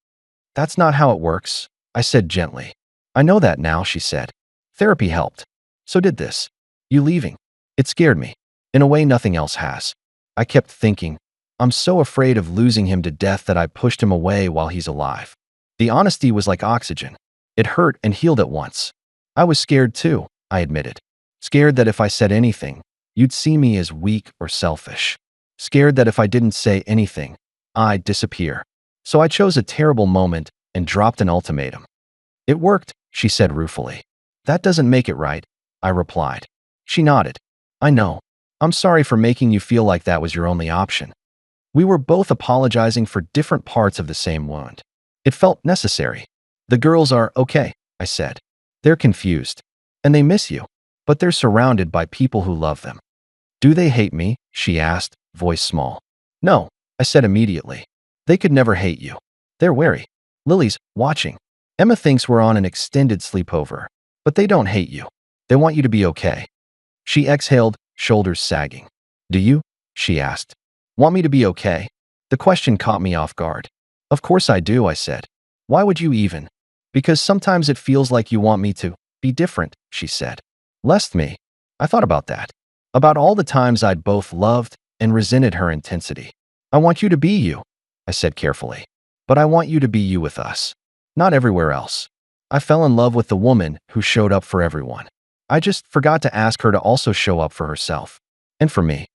"That's not how it works," I said gently. "I know that now," she said. "Therapy helped. So did this. You leaving. It scared me. In a way nothing else has." I kept thinking, I'm so afraid of losing him to death that I pushed him away while he's alive. The honesty was like oxygen. It hurt and healed at once. I was scared too, I admitted. Scared that if I said anything, you'd see me as weak or selfish. Scared that if I didn't say anything, I'd disappear. So I chose a terrible moment and dropped an ultimatum. "It worked," she said ruefully. "That doesn't make it right," I replied. She nodded. "I know. I'm sorry for making you feel like that was your only option." We were both apologizing for different parts of the same wound. It felt necessary. "The girls are okay," I said. "They're confused. And they miss you." but they're surrounded by people who love them. Do they hate me? She asked, voice small. No, I said immediately. They could never hate you. They're wary. Lily's watching. Emma thinks we're on an extended sleepover, but they don't hate you. They want you to be okay. She exhaled, shoulders sagging. Do you? She asked. Want me to be okay? The question caught me off guard. Of course I do, I said. Why would you even? Because sometimes it feels like you want me to be different, she said. Less me. I thought about that. About all the times I'd both loved and resented her intensity. I want you to be you, I said carefully. But I want you to be you with us. Not everywhere else. I fell in love with the woman who showed up for everyone. I just forgot to ask her to also show up for herself. And for me.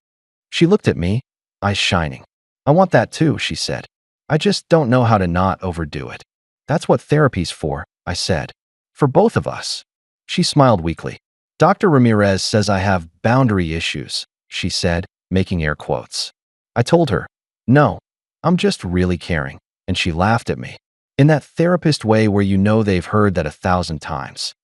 She looked at me, eyes shining. I want that too, she said. I just don't know how to not overdo it. That's what therapy's for, I said. For both of us. She smiled weakly. Dr. Ramirez says I have boundary issues, she said, making air quotes. I told her, no, I'm just really caring, and she laughed at me. In that therapist way where you know they've heard that 1,000 times.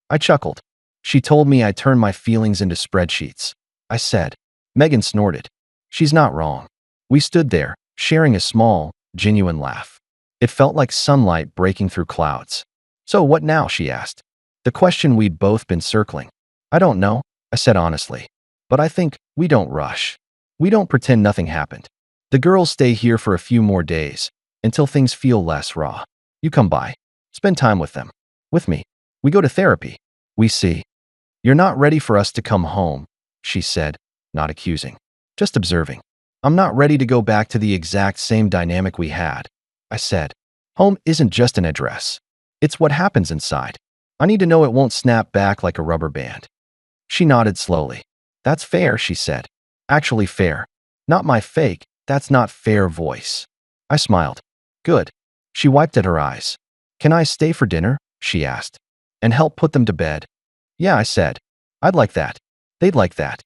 I chuckled. She told me I turn my feelings into spreadsheets. I said. Megan snorted. She's not wrong. We stood there, sharing a small, genuine laugh. It felt like sunlight breaking through clouds. So what now? She asked. The question we'd both been circling. I don't know, I said honestly. But I think we don't rush. We don't pretend nothing happened. The girls stay here for a few more days, until things feel less raw. You come by. Spend time with them. With me. We go to therapy. We see. You're not ready for us to come home, she said, not accusing. Just observing. I'm not ready to go back to the exact same dynamic we had, I said. Home isn't just an address. It's what happens inside. I need to know it won't snap back like a rubber band. She nodded slowly. That's fair, she said. Actually fair. Not my fake, that's not fair voice. I smiled. Good. She wiped at her eyes. Can I stay for dinner? She asked. And help put them to bed? Yeah, I said. I'd like that. They'd like that.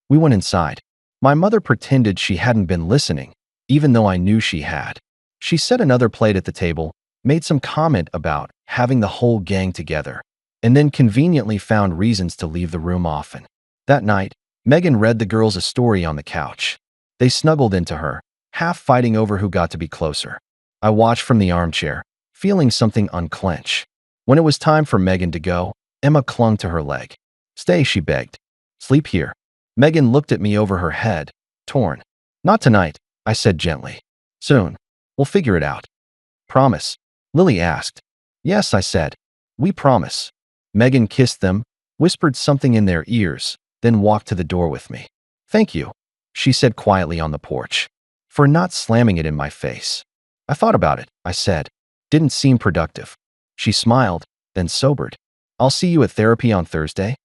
We went inside. My mother pretended she hadn't been listening, even though I knew she had. She set another plate at the table, made some comment about having the whole gang together, and then conveniently found reasons to leave the room often. That night, Megan read the girls a story on the couch. They snuggled into her, half fighting over who got to be closer. I watched from the armchair, feeling something unclench. When it was time for Megan to go, Emma clung to her leg. Stay, she begged. Sleep here. Megan looked at me over her head, torn. Not tonight, I said gently. Soon. We'll figure it out. Promise? Lily asked. Yes, I said. We promise. Megan kissed them, whispered something in their ears, then walked to the door with me. Thank you, she said quietly on the porch, for not slamming it in my face. I thought about it, I said. Didn't seem productive. She smiled, then sobered. I'll see you at therapy on Thursday?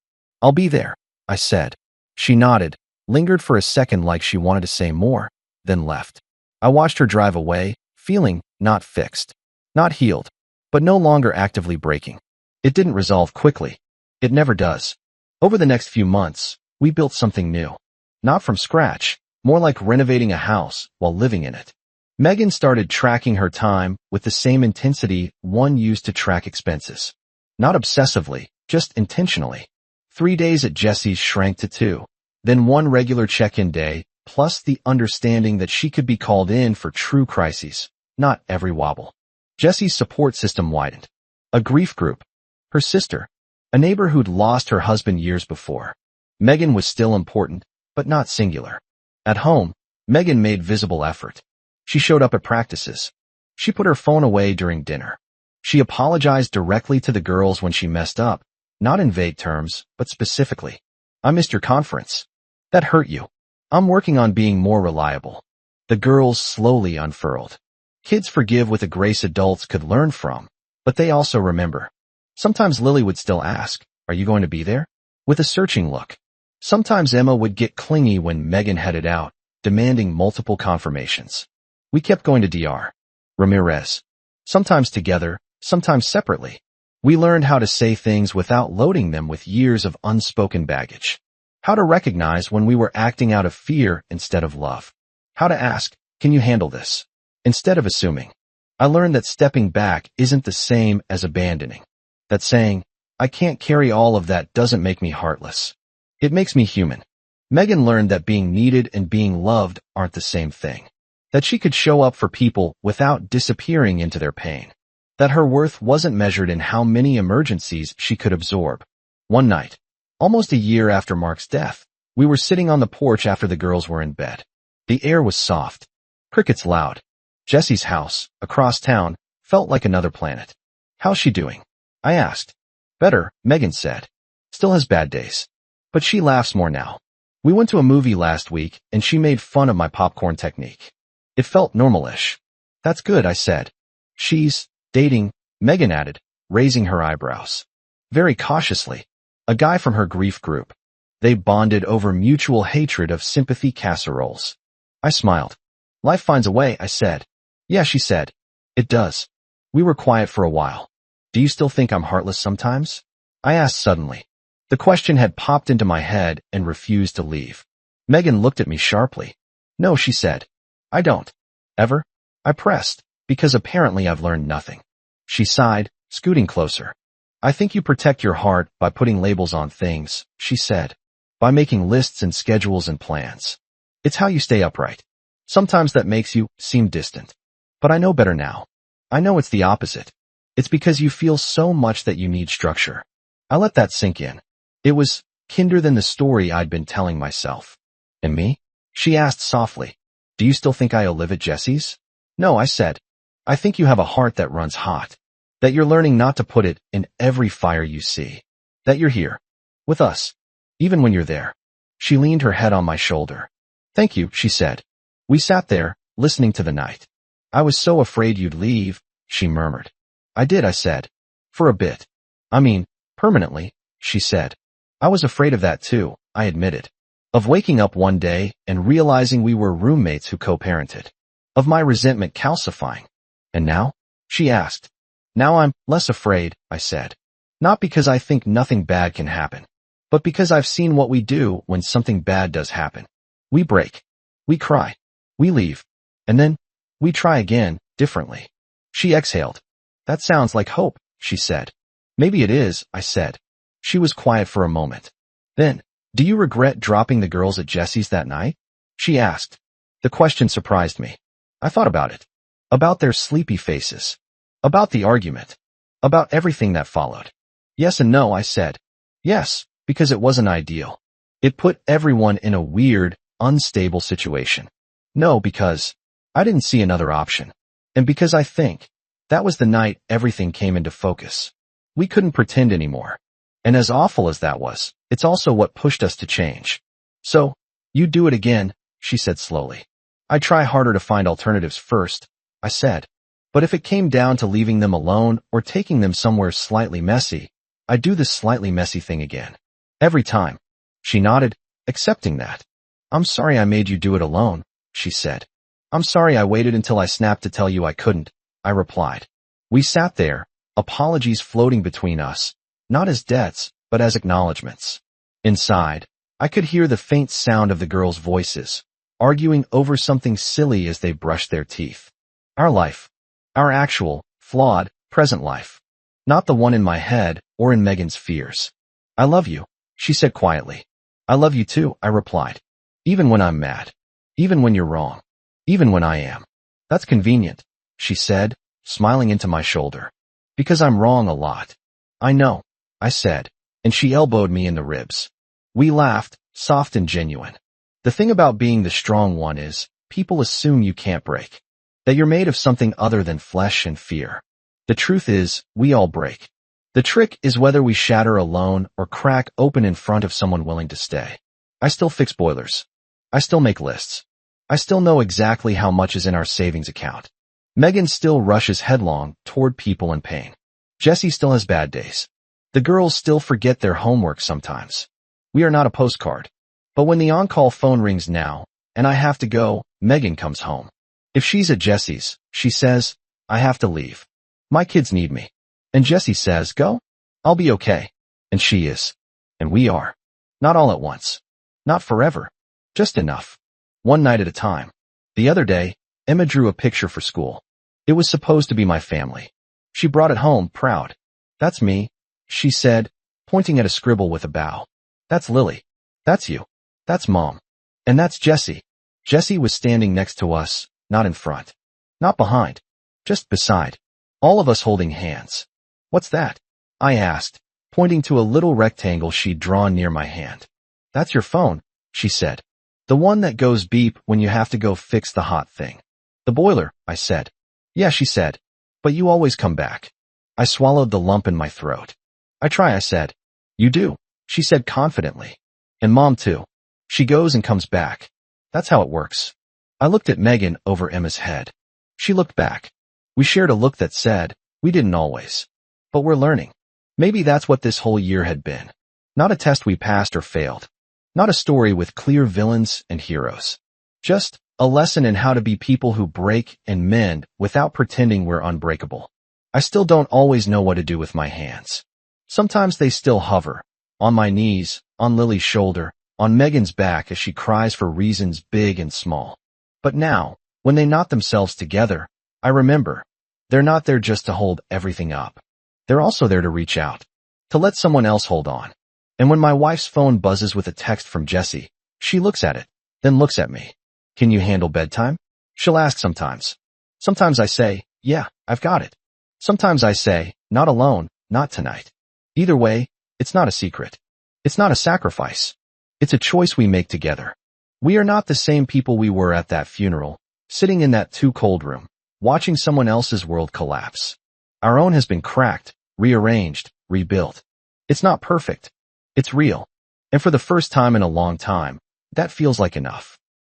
I'll be there, I said. She nodded, lingered for a second like she wanted to say more, then left. I watched her drive away, feeling not fixed, not healed, but no longer actively breaking. It didn't resolve quickly. It never does. Over the next few months, we built something new. Not from scratch, more like renovating a house while living in it. Megan started tracking her time with the same intensity one used to track expenses. Not obsessively, just intentionally. 3 days at Jesse's shrank to 2. Then 1 regular check-in day, plus the understanding that she could be called in for true crises, not every wobble. Jesse's support system widened. A grief group. Her sister. A neighbor who'd lost her husband years before. Megan was still important, but not singular. At home, Megan made visible effort. She showed up at practices. She put her phone away during dinner. She apologized directly to the girls when she messed up, not in vague terms, but specifically. I missed your conference. That hurt you. I'm working on being more reliable. The girls slowly unfurled. Kids forgive with a grace adults could learn from, but they also remember. Sometimes Lily would still ask, are you going to be there? With a searching look. Sometimes Emma would get clingy when Megan headed out, demanding multiple confirmations. We kept going to Dr. Ramirez. Sometimes together, sometimes separately. We learned how to say things without loading them with years of unspoken baggage. How to recognize when we were acting out of fear instead of love. How to ask, can you handle this? Instead of assuming. I learned that stepping back isn't the same as abandoning. That saying, I can't carry all of that doesn't make me heartless. It makes me human. Megan learned that being needed and being loved aren't the same thing. That she could show up for people without disappearing into their pain. That her worth wasn't measured in how many emergencies she could absorb. One night, almost a year after Mark's death, we were sitting on the porch after the girls were in bed. The air was soft. Crickets loud. Jessie's house, across town, felt like another planet. How's she doing? I asked. Better, Megan said. Still has bad days. But she laughs more now. We went to a movie last week, and she made fun of my popcorn technique. It felt normal-ish. That's good, I said. She's dating, Megan added, raising her eyebrows. Very cautiously. A guy from her grief group. They bonded over mutual hatred of sympathy casseroles. I smiled. Life finds a way, I said. Yeah, she said. It does. We were quiet for a while. Do you still think I'm heartless sometimes? I asked suddenly. The question had popped into my head and refused to leave. Megan looked at me sharply. No, she said. I don't. Ever? I pressed, because apparently I've learned nothing. She sighed, scooting closer. I think you protect your heart by putting labels on things, she said. By making lists and schedules and plans. It's how you stay upright. Sometimes that makes you seem distant. But I know better now. I know it's the opposite. It's because you feel so much that you need structure. I let that sink in. It was kinder than the story I'd been telling myself. And me? She asked softly. Do you still think I live at Jessie's? No, I said. I think you have a heart that runs hot. That you're learning not to put it in every fire you see. That you're here. With us. Even when you're there. She leaned her head on my shoulder. Thank you, she said. We sat there, listening to the night. I was so afraid you'd leave, she murmured. I did, I said. For a bit. I mean, permanently, she said. I was afraid of that too, I admitted. Of waking up one day and realizing we were roommates who co-parented. Of my resentment calcifying. And now? She asked. Now I'm less afraid, I said. Not because I think nothing bad can happen. But because I've seen what we do when something bad does happen. We break. We cry. We leave. And then, we try again, differently. She exhaled. That sounds like hope, she said. Maybe it is, I said. She was quiet for a moment. Then, do you regret dropping the girls at Jessie's that night? She asked. The question surprised me. I thought about it. About their sleepy faces. About the argument. About everything that followed. Yes and no, I said. Yes, because it wasn't ideal. It put everyone in a weird, unstable situation. No, because I didn't see another option. And because I think that was the night everything came into focus. We couldn't pretend anymore. And as awful as that was, it's also what pushed us to change. So, you do it again, she said slowly. I'd try harder to find alternatives first, I said. But if it came down to leaving them alone or taking them somewhere slightly messy, I'd do the slightly messy thing again. Every time. She nodded, accepting that. I'm sorry I made you do it alone, she said. I'm sorry I waited until I snapped to tell you I couldn't, I replied. We sat there, apologies floating between us, not as debts, but as acknowledgments. Inside, I could hear the faint sound of the girls' voices, arguing over something silly as they brushed their teeth. Our life. Our actual, flawed, present life. Not the one in my head or in Megan's fears. I love you, she said quietly. I love you too, I replied. Even when I'm mad. Even when you're wrong. Even when I am. That's convenient, she said, smiling into my shoulder. Because I'm wrong a lot. I know, I said, and she elbowed me in the ribs. We laughed, soft and genuine. The thing about being the strong one is, people assume you can't break. That you're made of something other than flesh and fear. The truth is, we all break. The trick is whether we shatter alone or crack open in front of someone willing to stay. I still fix boilers. I still make lists. I still know exactly how much is in our savings account. Megan still rushes headlong toward people in pain. Jessie still has bad days. The girls still forget their homework sometimes. We are not a postcard. But when the on-call phone rings now, and I have to go, Megan comes home. If she's at Jessie's, she says, I have to leave. My kids need me. And Jessie says, go? I'll be okay. And she is. And we are. Not all at once. Not forever. Just enough. One night at a time. The other day, Emma drew a picture for school. It was supposed to be my family. She brought it home, proud. That's me, she said, pointing at a scribble with a bow. That's Lily. That's you. That's Mom. And that's Jessie. Jessie was standing next to us, not in front. Not behind. Just beside. All of us holding hands. What's that? I asked, pointing to a little rectangle she'd drawn near my hand. That's your phone, she said. The one that goes beep when you have to go fix the hot thing. The boiler, I said. Yeah, she said. But you always come back. I swallowed the lump in my throat. I try, I said. You do, she said confidently. And Mom too. She goes and comes back. That's how it works. I looked at Megan over Emma's head. She looked back. We shared a look that said, we didn't always. But we're learning. Maybe that's what this whole year had been. Not a test we passed or failed. Not a story with clear villains and heroes. Just a lesson in how to be people who break and mend without pretending we're unbreakable. I still don't always know what to do with my hands. Sometimes they still hover. On my knees, on Lily's shoulder, on Megan's back as she cries for reasons big and small. But now, when they knot themselves together, I remember, they're not there just to hold everything up. They're also there to reach out, to let someone else hold on. And when my wife's phone buzzes with a text from Jessie, she looks at it, then looks at me. Can you handle bedtime? She'll ask sometimes. Sometimes I say, yeah, I've got it. Sometimes I say, not alone, not tonight. Either way, it's not a secret. It's not a sacrifice. It's a choice we make together. We are not the same people we were at that funeral, sitting in that too-cold room, watching someone else's world collapse. Our own has been cracked, rearranged, rebuilt. It's not perfect. It's real. And for the first time in a long time, that feels like enough.